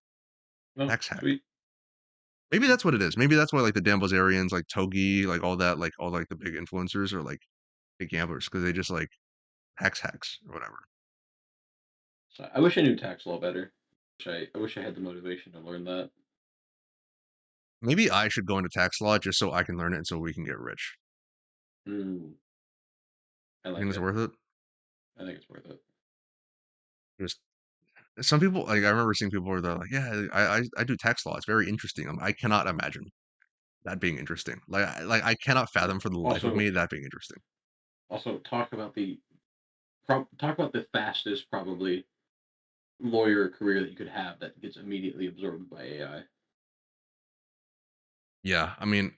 Speaker 1: Oh,
Speaker 2: Tax hack.
Speaker 1: sweet.
Speaker 2: Maybe that's what it is. Maybe that's why like the Dan Bilzerians, like Togi, like all that, like all like the big influencers are like big gamblers because they just like hacks or whatever.
Speaker 1: So I wish I knew tax law better. I wish I had the motivation to learn that.
Speaker 2: Maybe I should go into tax law just so I can learn it and so we can get rich.
Speaker 1: Mm, I
Speaker 2: You
Speaker 1: like
Speaker 2: think it's
Speaker 1: it.
Speaker 2: worth it?
Speaker 1: I think it's worth it.
Speaker 2: Just some people like I remember seeing people where they're like, yeah, I do tax law. It's very interesting. I cannot imagine that being interesting. I cannot
Speaker 1: Yeah.
Speaker 2: fathom for the life of
Speaker 1: Also,
Speaker 2: me that being interesting.
Speaker 1: talk about talk about the fastest probably lawyer career that you could have that gets immediately absorbed by AI.
Speaker 2: Yeah, I mean,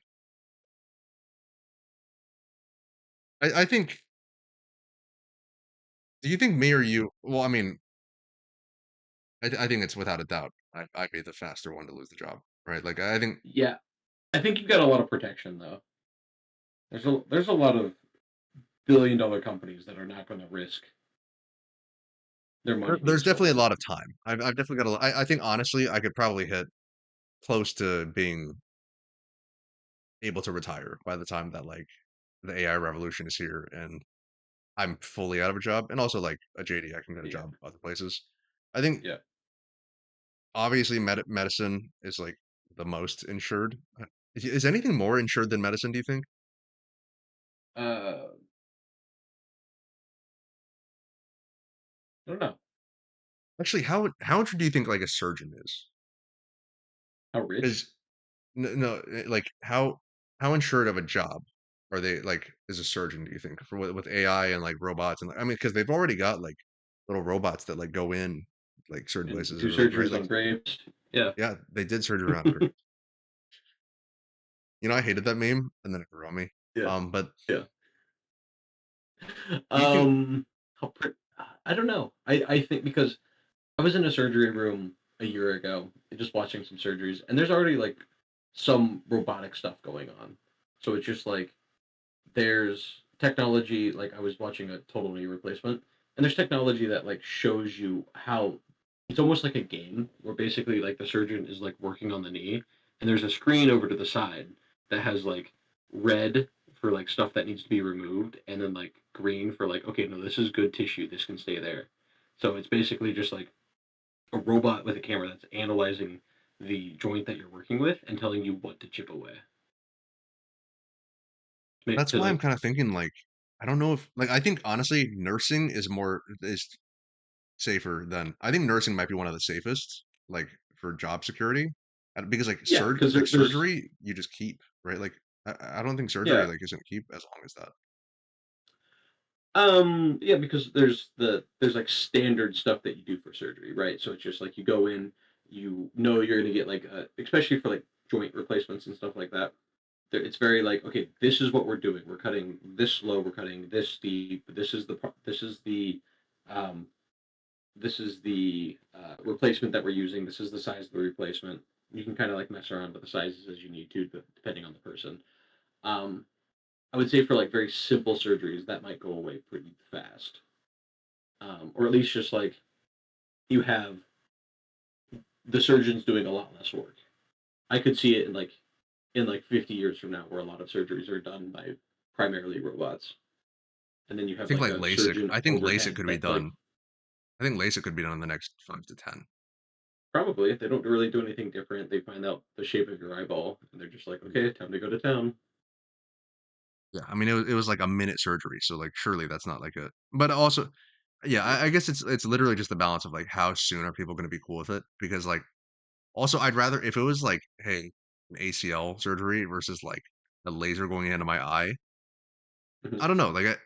Speaker 2: I think. Do you think me or you? Well, I mean, I think it's without a doubt. I'd be the faster one to lose the job, right? Like I think
Speaker 1: Yeah, I think you've got a lot of protection though. There's a lot of $1 billion companies that are not going to risk their money being
Speaker 2: there's definitely a
Speaker 1: stolen.
Speaker 2: lot of time. I've definitely got a. I think honestly, I could probably hit close to being able to retire by the time that like the AI revolution is here and I'm fully out of a job, and also like a JD, I can get a
Speaker 1: Yeah,
Speaker 2: job other places. I think
Speaker 1: yeah.
Speaker 2: obviously medicine is like the most insured. Is anything more insured than medicine? Do you think?
Speaker 1: I don't know
Speaker 2: Actually, how insured do you think like a surgeon is?
Speaker 1: how rich.
Speaker 2: Because no, like how insured of a job are they like as a surgeon? Do you think for with AI and like robots and I mean because they've already got like little robots that like go in like certain
Speaker 1: And
Speaker 2: places
Speaker 1: do
Speaker 2: or like right
Speaker 1: surgeries
Speaker 2: like
Speaker 1: on graves. Yeah.
Speaker 2: yeah they did surgery around you know I hated that meme and then it grew on me
Speaker 1: Yeah.
Speaker 2: but
Speaker 1: Yeah.
Speaker 2: do you think
Speaker 1: How I don't know. I think because I was in a surgery room a year ago, just watching some surgeries, and there's already like some robotic stuff going on. So it's just like there's technology. Like I was watching a total knee replacement, and there's technology that like shows you how it's almost like a game where basically like the surgeon is like working on the knee, and there's a screen over to the side that has like red for like stuff that needs to be removed, and then like green for like okay, no, this is good tissue, this can stay there. So it's basically just like a robot with a camera that's analyzing the joint that you're working with and telling you what to chip away.
Speaker 2: that's
Speaker 1: To
Speaker 2: why I'm
Speaker 1: like
Speaker 2: kind of thinking like I don't know if like I think honestly nursing is safer than I think nursing might be one of the safest like for job security, and because like
Speaker 1: Yeah, because there's
Speaker 2: surgery you just keep, right? Like I don't think surgery
Speaker 1: yeah.
Speaker 2: like is gonna keep as long as that.
Speaker 1: Yeah, because there's like standard stuff that you do for surgery, right? So it's just like you go in, you know you're gonna get like especially for like joint replacements and stuff like that. It's very like, okay, this is what we're doing. We're cutting this low, we're cutting this deep. Um, this is the replacement that we're using. This is the size of the replacement. You can kind of like mess around with the sizes as you need to, depending on the person. Um, I would say for like very simple surgeries, that might go away pretty fast, or at least just like you have the surgeons doing a lot less work. I could see it in like 50 years from now, where a lot of surgeries are done by primarily robots, and then you
Speaker 2: I
Speaker 1: have
Speaker 2: think
Speaker 1: like
Speaker 2: like
Speaker 1: a
Speaker 2: LASIK.
Speaker 1: surgeon
Speaker 2: I think LASIK
Speaker 1: overhead
Speaker 2: could be
Speaker 1: that like
Speaker 2: done. I think LASIK could be done in the next 5 to 10.
Speaker 1: probably if they don't really do anything different, they find out the shape of your eyeball, and they're just like, okay, time to go to town.
Speaker 2: Yeah, I mean it was like a minute surgery, so like surely that's not like a. But also, yeah,
Speaker 1: Yeah.
Speaker 2: I guess it's literally just the balance of like how soon are people going to be cool with it? Because like also I'd rather if it was like hey an ACL surgery versus like a laser going into my eye.
Speaker 1: Hmm.
Speaker 2: I don't know. Like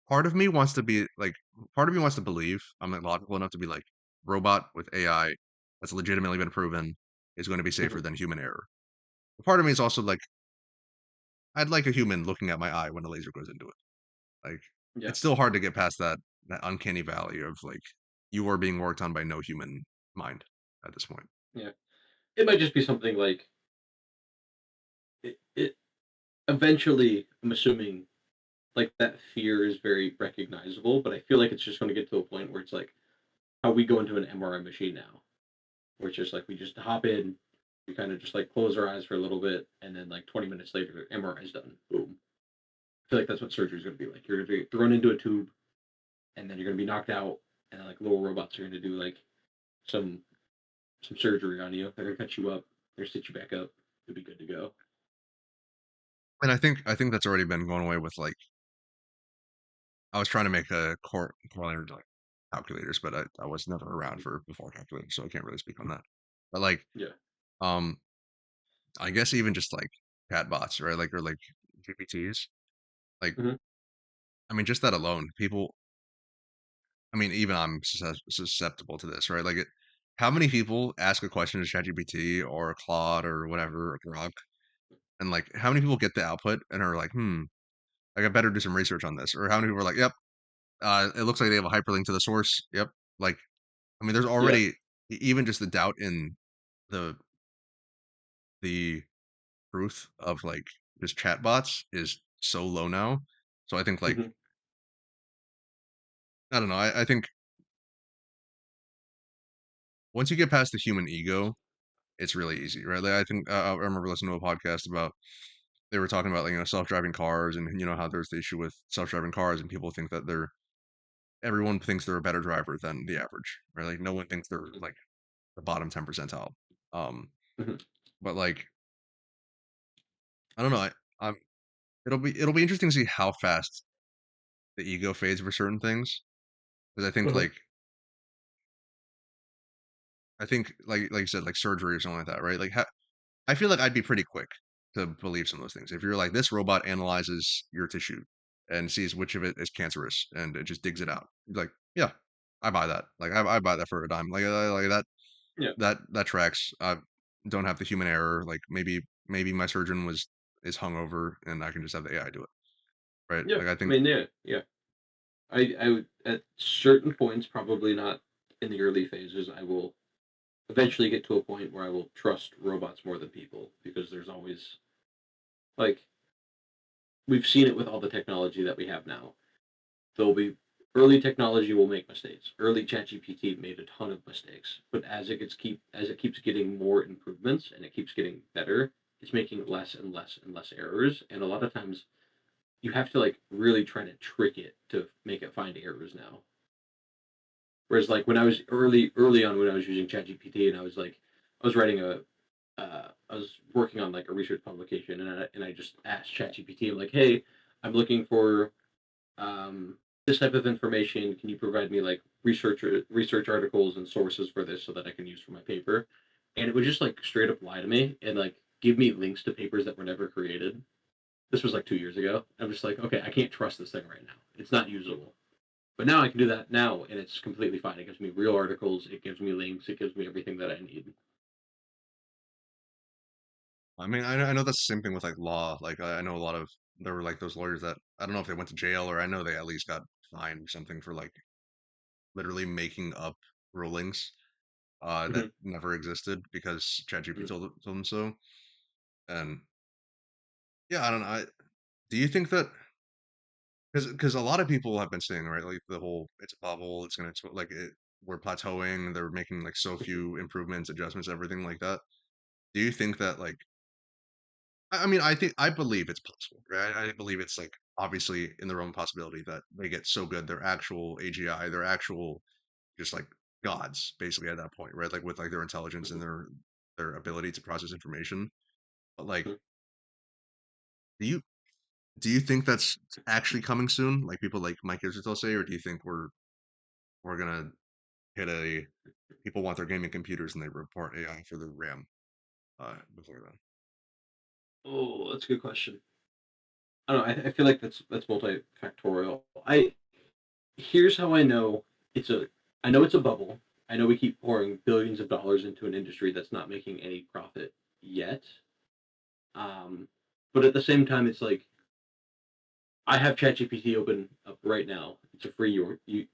Speaker 2: part of me wants to be like part of me wants to believe I'm like logical enough to be like robot with AI that's legitimately been proven is going to be
Speaker 1: Hmm.
Speaker 2: safer than human error. But part of me is also like I'd like a human looking at my eye when a laser goes into it. Like
Speaker 1: Yeah.
Speaker 2: it's still hard to get past that uncanny valley of like you are being worked on by no human mind at this point.
Speaker 1: Yeah. It might just be something like it eventually. I'm assuming like that fear is very recognizable, but I feel like it's just going to get to a point where it's like how we go into an MRI machine now, where it's just like we just hop in, we kind of just like close our eyes for a little bit, and then like 20 minutes later, MRI is done. Boom. I feel like that's what surgery is going to be like. You're going to be thrown into a tube, and then you're going to be knocked out, and then like little robots are going to do like some some surgery on you. They're going to cut you up, they're stitch you back up. You'll be good to go.
Speaker 2: And I think that's already been going away with like I was trying to make a corollary to like calculators, but I was never around for before calculators, so I can't really speak on that. But like
Speaker 1: Yeah.
Speaker 2: um I guess even just like chatbots, right? Like or like GPTs. Like
Speaker 1: Hmm.
Speaker 2: I mean just that alone, people I mean even I'm susceptible to this, right? Like how many people ask a question to ChatGPT or Claude or whatever, or Grok, and like how many people get the output and are like, like I better do some research on this, or how many people are like, yep, it looks like they have a hyperlink to the source. Yep, like I mean, there's
Speaker 1: Yeah.
Speaker 2: already even just the doubt in the the truth of like just chatbots is so low now. So I think like
Speaker 1: Hmm.
Speaker 2: I don't know. I think once you get past the human ego, it's really easy, right? Like I think I remember listening to a podcast about they were talking about like self-driving cars and how there's the issue with self-driving cars and people think that everyone thinks they're a better driver than the average, right? Like no one thinks they're like the bottom 10 percentile. Um,
Speaker 1: Hmm.
Speaker 2: but like I don't know. I'm it'll be interesting to see how fast the ego fades for certain things because
Speaker 1: Hmm.
Speaker 2: I think like you said like surgery or something like that, right? Like I feel like I'd be pretty quick to believe some of those things. If you're like this robot analyzes your tissue and sees which of it is cancerous and it just digs it out, you're like yeah, I buy that. Like I buy that for a dime. Like
Speaker 1: Yeah.
Speaker 2: that tracks. I don't have the human error. Like maybe my surgeon is hungover and I can just have the AI do it, right?
Speaker 1: Yeah.
Speaker 2: Like I
Speaker 1: I
Speaker 2: think
Speaker 1: mean, yeah. Yeah. I would at certain points, probably not in the early phases. I will eventually get to a point where I will trust robots more than people, because there's always like we've seen it with all the technology that we have now. There'll be early technology will make mistakes. Early ChatGPT made a ton of mistakes, but as it keeps getting more improvements and it keeps getting better, it's making less and less and less errors. And a lot of times you have to like really try to trick it to make it find errors now. Whereas like when I was early on when I was using ChatGPT, and I was writing I was working on like a research publication, and I just asked ChatGPT, I'm like, hey, I'm looking for this type of information. Can you provide me like research articles and sources for this so that I can use for my paper, and it would just like straight up lie to me and like give me links to papers that were never created. This was like 2 years ago. I'm just like, okay, I can't trust this thing right now. It's not usable. But now I can do that now, and it's completely fine. It gives me real articles. It gives me links. It gives me everything that I need.
Speaker 2: I mean, I know that's the same thing with like law. Like I know a lot of there were like those lawyers that I don't know if they went to jail or I know they at least got fined or something for like literally making up rulings that
Speaker 1: Hmm.
Speaker 2: never existed because ChatGPT told them so. And yeah, I don't know. Do you think that because a lot of people have been saying right, like the whole it's a bubble, it's gonna like it we're plateauing, they're making like so few improvements, adjustments, everything like that. Do you think that like I mean, I believe it's possible, right? I believe it's like obviously in the realm of possibility that they get so good, they're actual AGI, they're actual just like gods, basically at that point, right? Like with like their intelligence and their ability to process information. But like, do you do you think that's actually coming soon? Like people like Mike Israel say, or do you think we're gonna hit a people want their gaming computers and they report AI for the RAM before then?
Speaker 1: Oh, that's a good question. I don't know. I feel like that's multifactorial. I Here's how I know it's a I know it's a bubble. I know we keep pouring billions of dollars into an industry that's not making any profit yet. Um, but at the same time, it's like I have ChatGPT open up right now. It's a free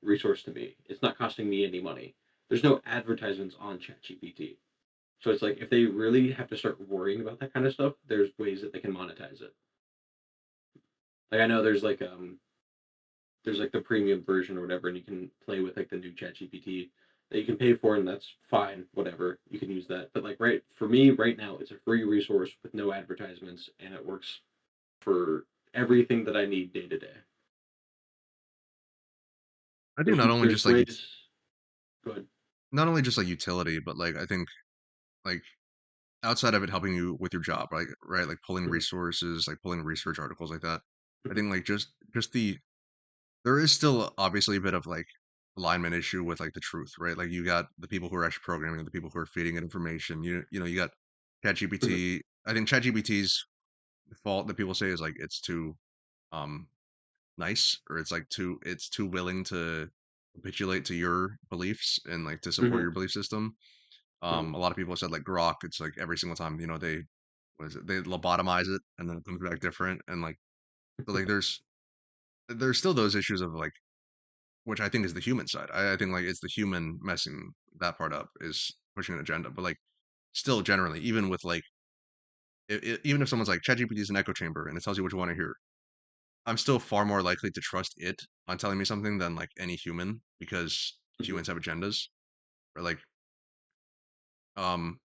Speaker 1: resource to me. It's not costing me any money. There's no advertisements on ChatGPT. So it's like if they really have to start worrying about that kind of stuff, there's ways that they can monetize it. Like I know there's like the premium version or whatever, and you can play with like the new Chat GPT that you can pay for, and that's fine, whatever. You can use that. But like right for me right now, it's a free resource with no advertisements, and it works for everything that I need day to day.
Speaker 2: I think not only
Speaker 1: There's
Speaker 2: just like
Speaker 1: ways. Go ahead.
Speaker 2: not only just like utility, but like I think like outside of it helping you with your job, right, like pulling
Speaker 1: Mhm,
Speaker 2: resources, like pulling research articles like that. I
Speaker 1: mhm,
Speaker 2: think like just the there is still obviously a bit of like alignment issue with like the truth, right? Like you got the people who are actually programming, the people who are feeding it information. You know you got
Speaker 1: mhm,
Speaker 2: ChatGPT. I think ChatGPT's fault that people say is like it's too um nice or it's like too willing to capitulate to your beliefs and like to support
Speaker 1: mhm,
Speaker 2: your belief system.
Speaker 1: mhm,
Speaker 2: A lot of people have said like Grok, it's like every single time, they what is it? They lobotomize it and then it comes back different. And like so like there's still those issues of like which I think is the human side. I think like it's the human messing that part up is pushing an agenda. But like still generally, even with like even if someone's like ChatGPT is an echo chamber and it tells you what you want to hear, I'm still far more likely to trust it on telling me something than like any human because
Speaker 1: mhm.
Speaker 2: humans have agendas or like um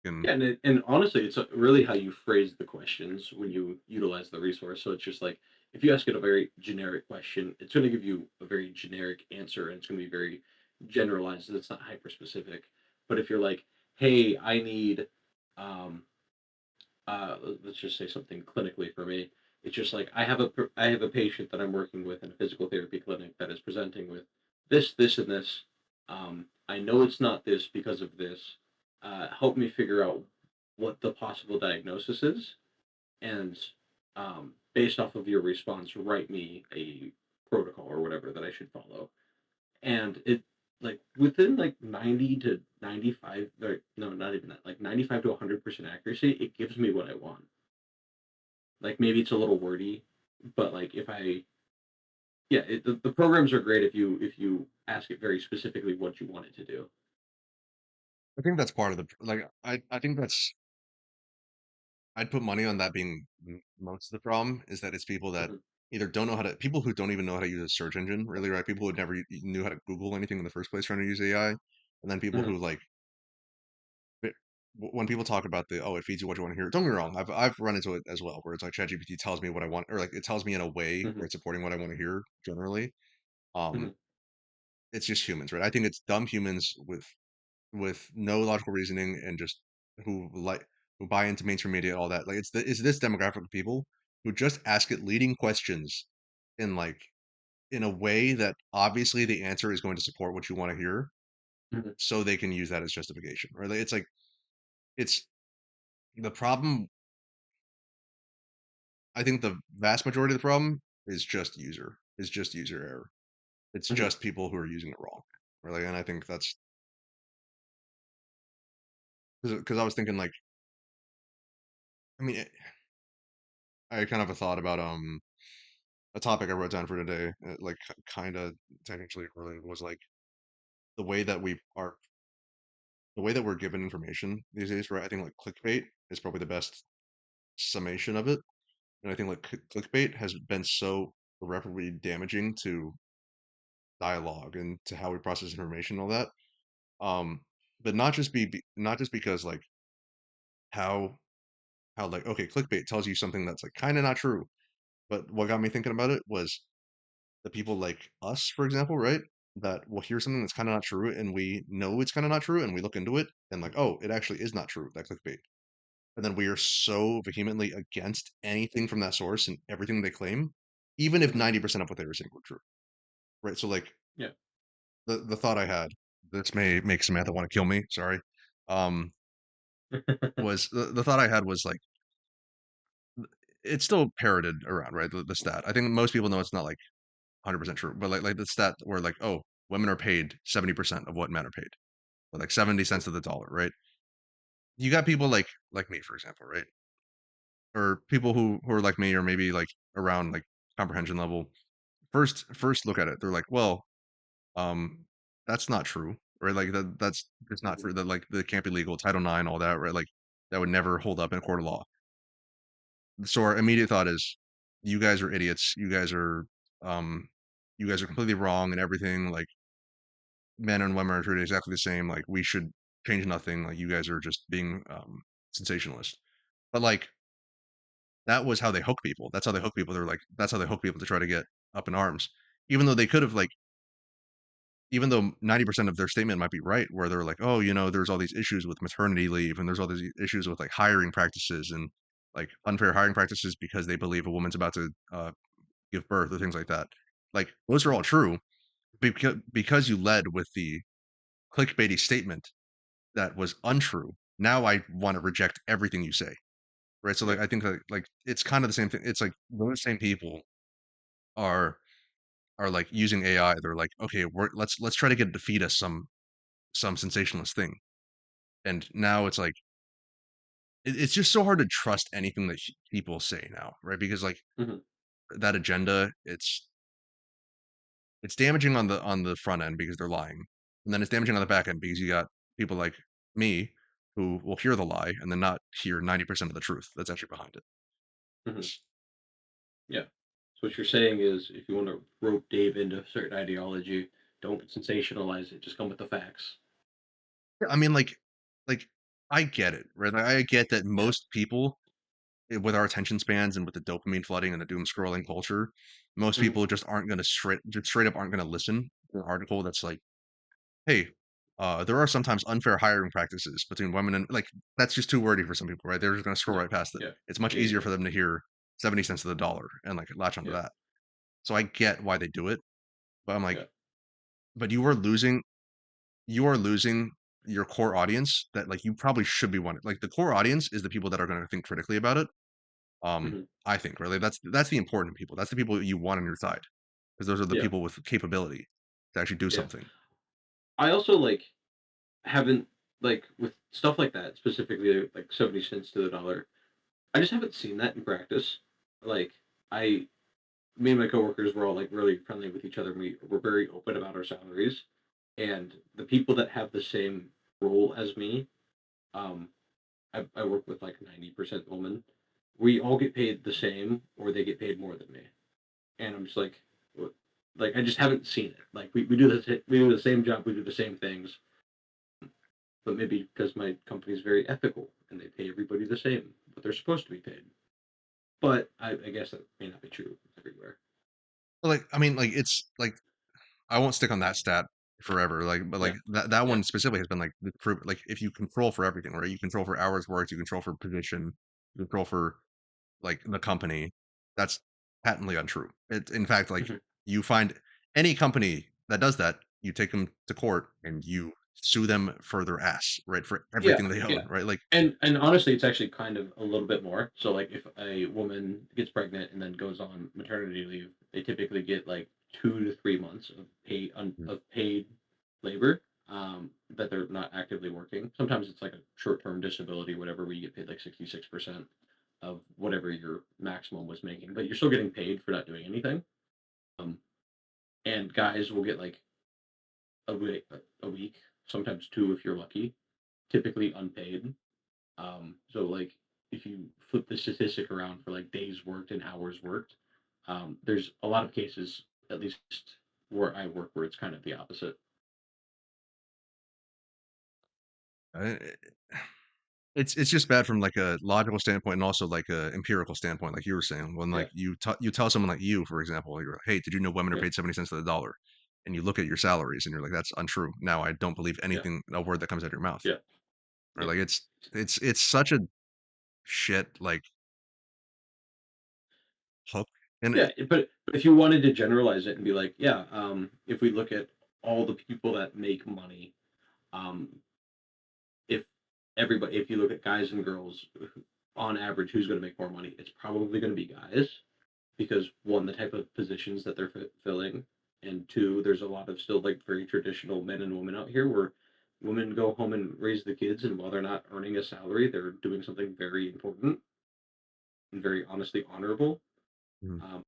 Speaker 2: can
Speaker 1: Yeah, and honestly, it's really how you phrase the questions when you utilize the resource. So it's just like if you ask it a very generic question, it's going to give you a very generic answer, and it's going to be very generalized. It's not hyper specific. But if you're like, "Hey, I need," um, let's just say something clinically for me, it's just like I have a patient that I'm working with in a physical therapy clinic that is presenting with this, and this. I know it's not this because of this. Help me figure out what the possible diagnosis is, and based off of your response, write me a protocol or whatever that I should follow. And it like within like 90 to 95, or no, not even that, like 95 to 100% accuracy, it gives me what I want. Like maybe it's a little wordy, but like if I yeah, the programs are great if you ask it very specifically what you want it to do.
Speaker 2: I think that's part of the like I think that's I'd put money on that being most of the problem is that it's people that
Speaker 1: Mhm,
Speaker 2: either don't know how to people who don't even know how to use a search engine really, right? People who never knew how to Google anything in the first place trying to use AI, and then people
Speaker 1: mhm,
Speaker 2: who like But when people talk about the it feeds you what you want to hear. Don't get me wrong, I've run into it as well, where it's like ChatGPT tells me what I want, or like it tells me in a way
Speaker 1: mhm,
Speaker 2: where it's supporting what I want to hear. Generally,
Speaker 1: mhm,
Speaker 2: um, it's just humans, right? I think it's dumb humans with no logical reasoning and just who like who buy into mainstream media, all that. Like it's this demographic of people who just ask it leading questions in like in a way that obviously the answer is going to support what you want to hear,
Speaker 1: Mhm.
Speaker 2: so they can use that as justification, right? It's like it's the problem. I think the vast majority of the problem is just user error. It's
Speaker 1: Mhm.
Speaker 2: just people who are using it wrong, really. And I think that's because I was thinking like, I mean, I kind of have a thought about a topic I wrote down for today, like kind of technically related, was like the way that we are, the way that we're given information these days, right? I think like clickbait is probably the best summation of it, and I think like clickbait has been so irreparably damaging to dialogue and to how we process information and all that. Um, but not just because like how like okay, clickbait tells you something that's like kind of not true, but what got me thinking about it was the people like us, for example, right? That will hear something that's kind of not true, and we know it's kind of not true, and we look into it, and like, oh, it actually is not true, that clickbait. And then we are so vehemently against anything from that source and everything they claim, even if
Speaker 1: Mhm.
Speaker 2: 90% of what they were saying were true, right? So like
Speaker 1: Yeah.
Speaker 2: the thought I had, this may make Samantha want to kill me, sorry, um, was the thought I had was like it's still parroted around, right? The stat. I think most people know it's not like 100% true, but like the stat where like, oh, women are paid 70% of what men are paid, or like 70 cents of the dollar, right? You got people like me, for example, right? Or people who are like me, or maybe like around like comprehension level. First look at it, they're like, well, um, that's not true, right? Like that's it's not true. That like that can't be legal. Title IX, all that, right? Like that would never hold up in a court of law. So our immediate thought is, you guys are idiots. Um, you guys are completely wrong and everything. Like men and women are treated exactly the same. Like we should change nothing. Like you guys are just being sensationalist. But like that was how they hook people. That's how they hook people. They're like that's how they hook people to try to get up in arms. Even though they could have like even though 90% of their statement might be right, where they're like, oh, there's all these issues with maternity leave and there's all these issues with like hiring practices and like unfair hiring practices because they believe a woman's about to give birth or things like that. Like those are all
Speaker 1: Mhm.
Speaker 2: true because you led with the clickbaity statement that was untrue. Now I want to reject everything you say. Right. So like
Speaker 1: Yeah.
Speaker 2: I think that like it's kind of the same thing. It's like those same people are like using AI. They're like, okay, let's try to get it to feed us some sensationalist thing. And now it's like it's just so hard to trust anything that people say now, right? Because like
Speaker 1: Mhm.
Speaker 2: that agenda, it's damaging on the front end because they're lying, and then it's damaging on the back end because you got people like me who will hear the lie and then not hear 90% of the truth that's actually behind it.
Speaker 1: Mhm. Yeah. So what you're saying is, if you want to rope Dave into a certain ideology, don't sensationalize it. Just come with the facts.
Speaker 2: Yeah, I mean, like I get it, right? Like, I get that
Speaker 1: Yeah.
Speaker 2: most people, with our attention spans and with the dopamine flooding and the doom scrolling culture, most
Speaker 1: Mhm.
Speaker 2: people just aren't going to straight up aren't going to listen to an article that's like, hey, there are sometimes unfair hiring practices between women and like that's just too wordy for some people, right? They're just going to scroll
Speaker 1: No.
Speaker 2: right past it.
Speaker 1: Yeah.
Speaker 2: It's much
Speaker 1: Yeah. Yeah.
Speaker 2: easier
Speaker 1: Yeah.
Speaker 2: for them to hear 70 cents of the dollar and like latch onto
Speaker 1: Yeah.
Speaker 2: that. So I get why they do it, but I'm like,
Speaker 1: Yeah.
Speaker 2: but you are losing your core audience that like you probably should be wanting. Like the core audience is the people that are going to think critically about it.
Speaker 1: Mhm.
Speaker 2: I think really that's the important people. That's the people you want on your side because those are the
Speaker 1: Yeah.
Speaker 2: people with capability to actually do
Speaker 1: Yeah.
Speaker 2: something.
Speaker 1: I also haven't with stuff like that specifically like 70 cents to the dollar. I just haven't seen that in practice. Like I me and my coworkers were all really friendly with each other. We're very open about our salaries, and the people that have the same role as me, um, I work with 90% women. We all get paid the same, or they get paid more than me, and I'm just like, what? I just haven't seen it. We do the same job, we do the same things, but maybe because my company is very ethical and they pay everybody the same, what they're supposed to be paid. But I guess that may not be true everywhere.
Speaker 2: But, like I mean, like it's like I won't stick on that stat forever. Like, but
Speaker 1: Yeah,
Speaker 2: like that
Speaker 1: yeah,
Speaker 2: one specifically has been like the proof. Like if you control for everything, right? You control for hours worked, you control for position, you control for like the company. That's patently untrue. It's in fact like
Speaker 1: mhm,
Speaker 2: You find any company that does that, you take them to court and you sue them for their ass, right? For
Speaker 1: Yeah,
Speaker 2: everything they
Speaker 1: yeah.
Speaker 2: own, right? Like,
Speaker 1: And honestly, it's actually kind of a little bit more. So like if a woman gets pregnant and then goes on maternity leave, they typically get like 2 to 3 months of
Speaker 2: mm,
Speaker 1: of paid labor that they're not actively working. Sometimes it's like a short-term disability, whatever, where you get paid like 66% of whatever your maximum was making, but you're still getting paid for not doing anything. Um, and guys will get like a week, sometimes two if you're lucky, typically unpaid. So like if you flip the statistic around for like days worked and hours worked, there's a lot of cases, at least where I work, where it's kind of the opposite.
Speaker 2: uh, it's just bad from like a logical standpoint and also like a empirical standpoint, like you were saying. When
Speaker 1: Yeah,
Speaker 2: like you tell someone like you, for example, you're like, hey, did you know women are
Speaker 1: yeah,
Speaker 2: paid 70 cents to the dollar? And you look at your salaries and you're like, that's untrue. Now I don't believe
Speaker 1: yeah,
Speaker 2: anything, a word that comes out of your mouth.
Speaker 1: yeah,
Speaker 2: Or
Speaker 1: yeah,
Speaker 2: like it's such a shit like hook. And
Speaker 1: yeah. But if you wanted to generalize it and be like, yeah, if we look at all the people that make money, um, if if you look at guys and girls, on average, who's going to make more money? It's probably going to be guys because one, the type of positions that they're filling, and two, there's a lot of still like very traditional men and women out here where women go home and raise the kids, and while they're not earning a salary, they're doing something very important and very honestly honorable.
Speaker 2: mm,
Speaker 1: Um,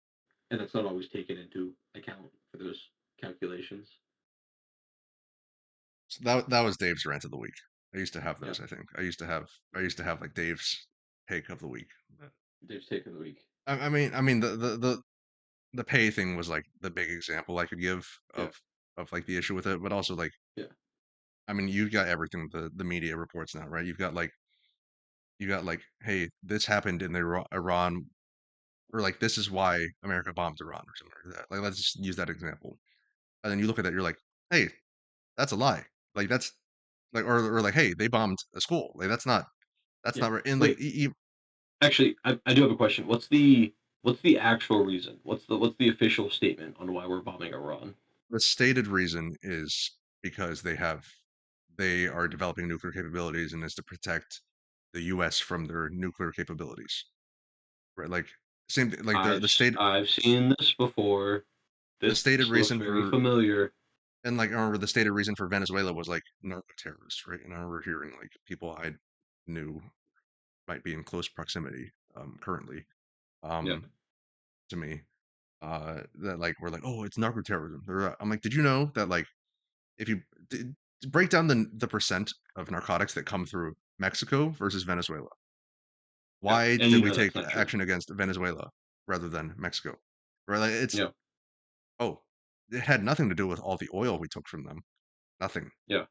Speaker 1: and that's not always taken into account for those calculations.
Speaker 2: so that was Dave's rant of the week. I used to have
Speaker 1: Yeah,
Speaker 2: those, I think. I used to have like Dave's take of the week.
Speaker 1: Dave's take of the week.
Speaker 2: I mean the pay thing was like the big example I could give
Speaker 1: Yeah,
Speaker 2: of like the issue with it, but also like
Speaker 1: yeah,
Speaker 2: I mean you've got everything the media reports now, right? You got like, hey, this happened in Iran, or like this is why America bombed Iran or something like that. Like let's just use that example. And then you look at that, you're like, hey, that's a lie. Like that's like or like, hey, they bombed a school. Like that's
Speaker 1: yeah.
Speaker 2: not right. And like
Speaker 1: Wait, actually, I do have a question. What's the actual reason? What's the official statement on why we're bombing Iran?
Speaker 2: the stated reason is because they are developing nuclear capabilities and is to protect the US from their nuclear capabilities. Right? Like like
Speaker 1: I've seen this before.
Speaker 2: the
Speaker 1: This
Speaker 2: stated
Speaker 1: looks
Speaker 2: reason
Speaker 1: very
Speaker 2: for
Speaker 1: familiar.
Speaker 2: and like I remember the stated reason for Venezuela was like narco terrorists, right? And I remember hearing like people I knew might be in close proximity currently
Speaker 1: Yeah,
Speaker 2: um to me that like were like, oh, it's narco terrorism. I'm like, did you know that like if you break down the percent of narcotics that come through Mexico versus Venezuela,
Speaker 1: yeah,
Speaker 2: why
Speaker 1: and
Speaker 2: did
Speaker 1: you
Speaker 2: we
Speaker 1: know
Speaker 2: take
Speaker 1: that's not true.
Speaker 2: action against Venezuela rather than Mexico? Right? Like it's
Speaker 1: Yeah,
Speaker 2: oh, it had nothing to do with all the oil we took from them. Nothing.
Speaker 1: yeah.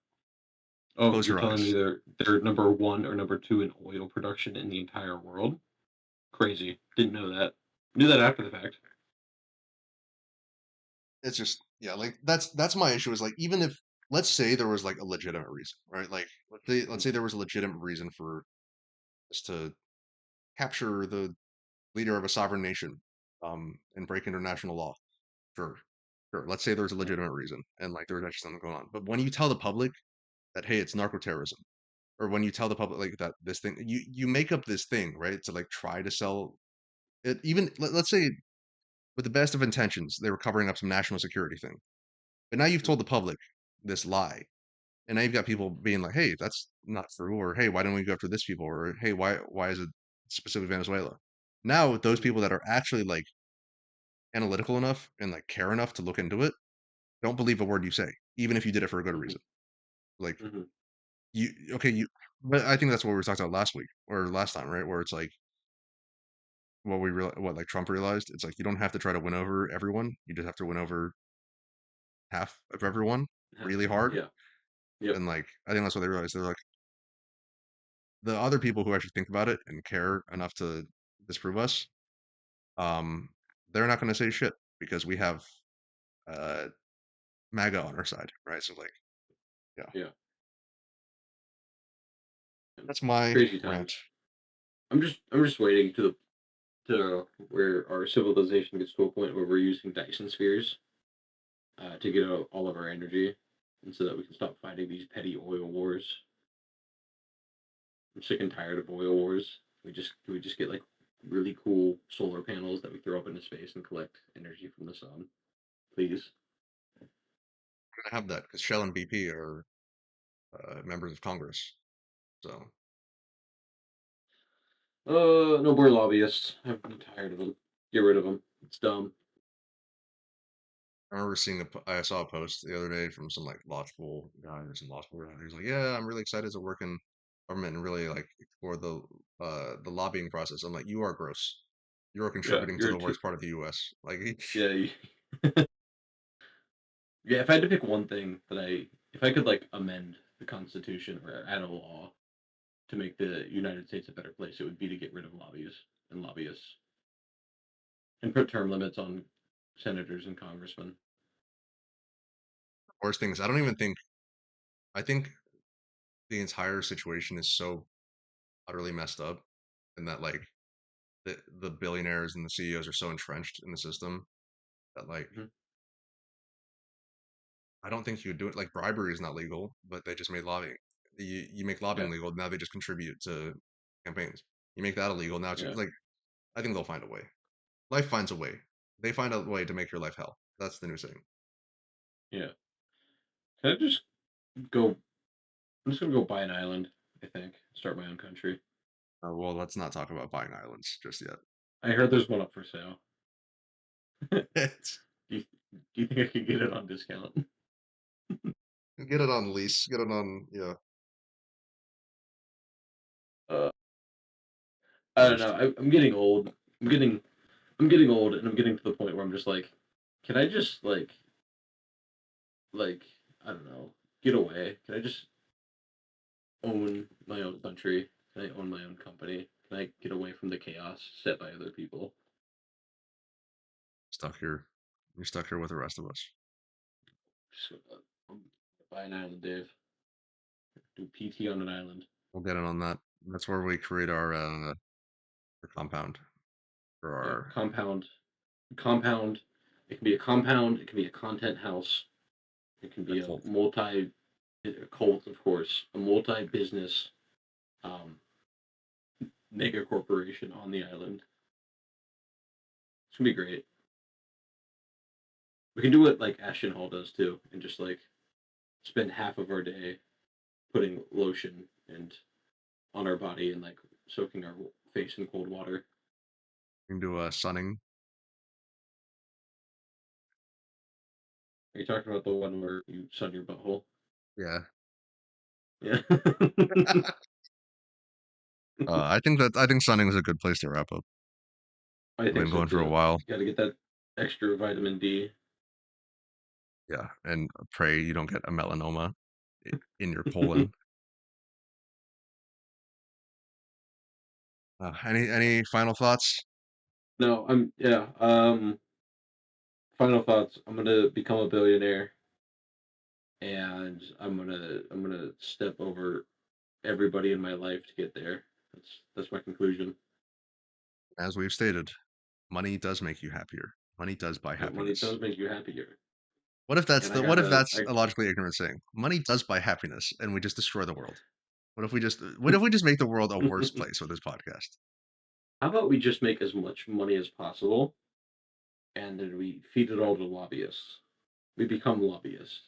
Speaker 1: Oh,
Speaker 2: Close
Speaker 1: you're
Speaker 2: your
Speaker 1: telling me
Speaker 2: eyes.
Speaker 1: they're number one or number two in oil production in the entire world? Crazy. Didn't know that. Knew that after the fact.
Speaker 2: It's just yeah, like that's my issue is like even if let's say there was like a legitimate reason, right? Like let's say there was a legitimate reason for us to capture the leader of a sovereign nation and break international law. Sure. Sure. Let's say there's a
Speaker 1: Yeah,
Speaker 2: legitimate reason and like there's actually something going on. But when you tell the public that hey, it's narco terrorism, or when you tell the public like that this thing you make up this thing, right? To like try to sell it even let's say with the best of intentions, they were covering up some national security thing. But now you've told the
Speaker 1: mhm,
Speaker 2: public this lie. And now you've got people being like, hey, that's not true, or hey, why don't we go after this people? Or hey, why is it specifically Venezuela? Now those
Speaker 1: mhm,
Speaker 2: people that are actually like analytical enough and like care enough to look into it don't believe a word you say, even if you did it for a good
Speaker 1: mhm,
Speaker 2: reason. Like
Speaker 1: mhm.
Speaker 2: you, okay, you. But I think that's what we were talking about last week or last time, right? Where it's like what like Trump realized. It's like you don't have to try to win over everyone. You just have to win over half of everyone
Speaker 1: Half
Speaker 2: really
Speaker 1: of them.
Speaker 2: hard.
Speaker 1: Yeah. Yep.
Speaker 2: And like I think that's what they realized. They're like the other people who actually think about it and care enough to disprove us. Um, they're not going to say shit because we have uh MAGA on our side, right? So like, yeah,
Speaker 1: Yeah.
Speaker 2: that's my
Speaker 1: Crazy
Speaker 2: rant.
Speaker 1: times. I'm just waiting to to where our civilization gets to a point where we're using Dyson spheres to get out all of our energy, and so that we can stop fighting these petty oil wars. I'm sick and tired of oil wars. We just get like really cool solar panels that we throw up into space and collect energy from the sun, please.
Speaker 2: We're gonna have that because Shell and BP are members of Congress. So
Speaker 1: No more lobbyists. I'm tired of them. Get rid of them. It's dumb.
Speaker 2: I remember I saw a post the other day from some like law school guy or some law school guy. He was like, "Yeah, I'm really excited to work in government and really like explore the lobbying process." I'm like, "You are gross. You are
Speaker 1: Yeah,
Speaker 2: contributing to
Speaker 1: you're
Speaker 2: the
Speaker 1: too.
Speaker 2: worst part of the U.S." Like,
Speaker 1: Yeah, yeah. If I had to pick one thing if I could like amend the Constitution or add a law to make the United States a better place, it would be to get rid of lobbyists and put term limits on senators and congressmen.
Speaker 2: worst thing is I don't even think I think the entire situation is so utterly messed up, and that like the billionaires and the CEOs are so entrenched in the system that like
Speaker 1: Mhm.
Speaker 2: I don't think you would do it. Like bribery is not legal, but they just made lobbying. You make
Speaker 1: Yeah,
Speaker 2: lobbying legal, now they just contribute to campaigns. You make that illegal, now it's
Speaker 1: yeah,
Speaker 2: like I think they'll find a way. Life finds a way. They find a way to make your life hell. That's the new saying.
Speaker 1: yeah. Can I just go? I'm just gonna go buy an island. I think start my own country.
Speaker 2: Well, let's not talk about buying islands just yet.
Speaker 1: I heard there's one up for sale. do
Speaker 2: It's-
Speaker 1: you do you think I could get it on discount?
Speaker 2: Get it on lease. Get it on yeah.
Speaker 1: Uh, I don't know.
Speaker 2: Used.
Speaker 1: I'm getting old. I'm getting I'm getting old, and I'm getting to the point where I'm just like, can I just like I don't know, get away? Can I just own my own country? Can I own my own company? Can I get away from the chaos set by other people?
Speaker 2: Stuck here. You're stuck here with the rest of us.
Speaker 1: So, buy an island, Dave. Do PT on an island.
Speaker 2: We'll get in on that. That's where we create our compound for
Speaker 1: Yeah,
Speaker 2: our
Speaker 1: compound. It can be a compound. It can be a content house. It can be a
Speaker 2: cult.
Speaker 1: cult, of course, a multi-business um, mega corporation on the island. It's gonna be great. We can do what like Ashton Hall does too, and just like spend half of our day putting lotion and on our body and like soaking our face in cold water.
Speaker 2: Into sunning.
Speaker 1: Are you talking about the one where you sun your butthole?
Speaker 2: Yeah.
Speaker 1: Yeah.
Speaker 2: I think sunning is a good place to wrap up.
Speaker 1: I
Speaker 2: We've been
Speaker 1: think so
Speaker 2: going for a
Speaker 1: too.
Speaker 2: while.
Speaker 1: You got to get that extra vitamin D.
Speaker 2: Yeah, and pray you don't get a melanoma in your colon. Any final thoughts?
Speaker 1: No, I'm yeah. Final thoughts. I'm gonna become a billionaire, and I'm gonna step over everybody in my life to get there. That's my conclusion.
Speaker 2: As we've stated, money does make you happier. Money does buy
Speaker 1: Yeah, money
Speaker 2: happiness.
Speaker 1: does make you happier,
Speaker 2: What
Speaker 1: and
Speaker 2: if that's a logically ignorant saying? Money does buy happiness, and we just destroy the world. What if we just make the world a worse place with this podcast?
Speaker 1: How about we just make as much money as possible, and then we feed it all to lobbyists. We become lobbyists.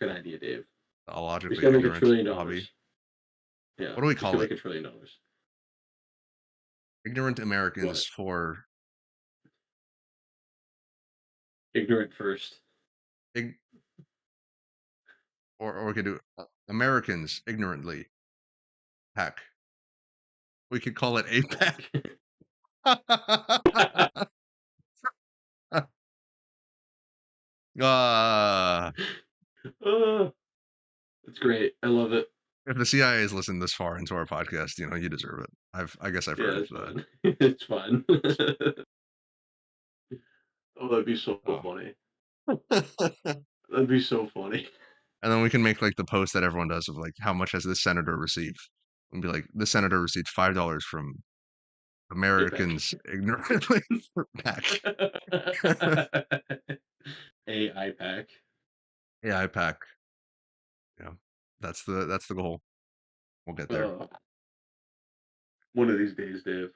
Speaker 1: Good idea, Dave.
Speaker 2: A
Speaker 1: We just
Speaker 2: logically
Speaker 1: gotta make a
Speaker 2: ignorant
Speaker 1: trillion
Speaker 2: hobby.
Speaker 1: dollars. Yeah,
Speaker 2: What do we
Speaker 1: we just
Speaker 2: call
Speaker 1: gotta
Speaker 2: it?
Speaker 1: make $1 trillion.
Speaker 2: Ignorant Americans
Speaker 1: What?
Speaker 2: for
Speaker 1: Ignorant first.
Speaker 2: ig- or we could do Americans ignorantly hack. We could call it APAC. uh,
Speaker 1: Oh, it's great. I love it.
Speaker 2: if the CIA has listened this far into our podcast, you know, you deserve it. I guess I've
Speaker 1: Yeah,
Speaker 2: heard
Speaker 1: it's fun. It's fun. Oh, that'd be so
Speaker 2: oh.
Speaker 1: funny.
Speaker 2: And
Speaker 1: That'd be so funny.
Speaker 2: then we can make like the post that everyone does of like how much has this senator received? And be like, this senator received $5 from Americans ignorantly pack.
Speaker 1: AI pack.
Speaker 2: AI pack. Yeah, that's the goal. We'll get there.
Speaker 1: One of these days, Dave.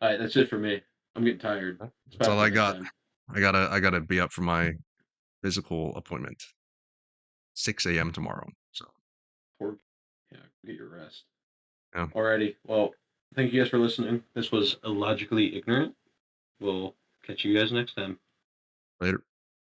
Speaker 1: All right, that's it for me. I'm getting tired. It's
Speaker 2: That's
Speaker 1: about
Speaker 2: all I got.
Speaker 1: bedtime.
Speaker 2: I gotta be up for my physical appointment. 6 a.m. tomorrow. So
Speaker 1: Poor, yeah, get your rest.
Speaker 2: yeah,
Speaker 1: Alrighty. Well, thank you guys for listening. This was Illogically Ignorant. We'll catch you guys next time.
Speaker 2: later.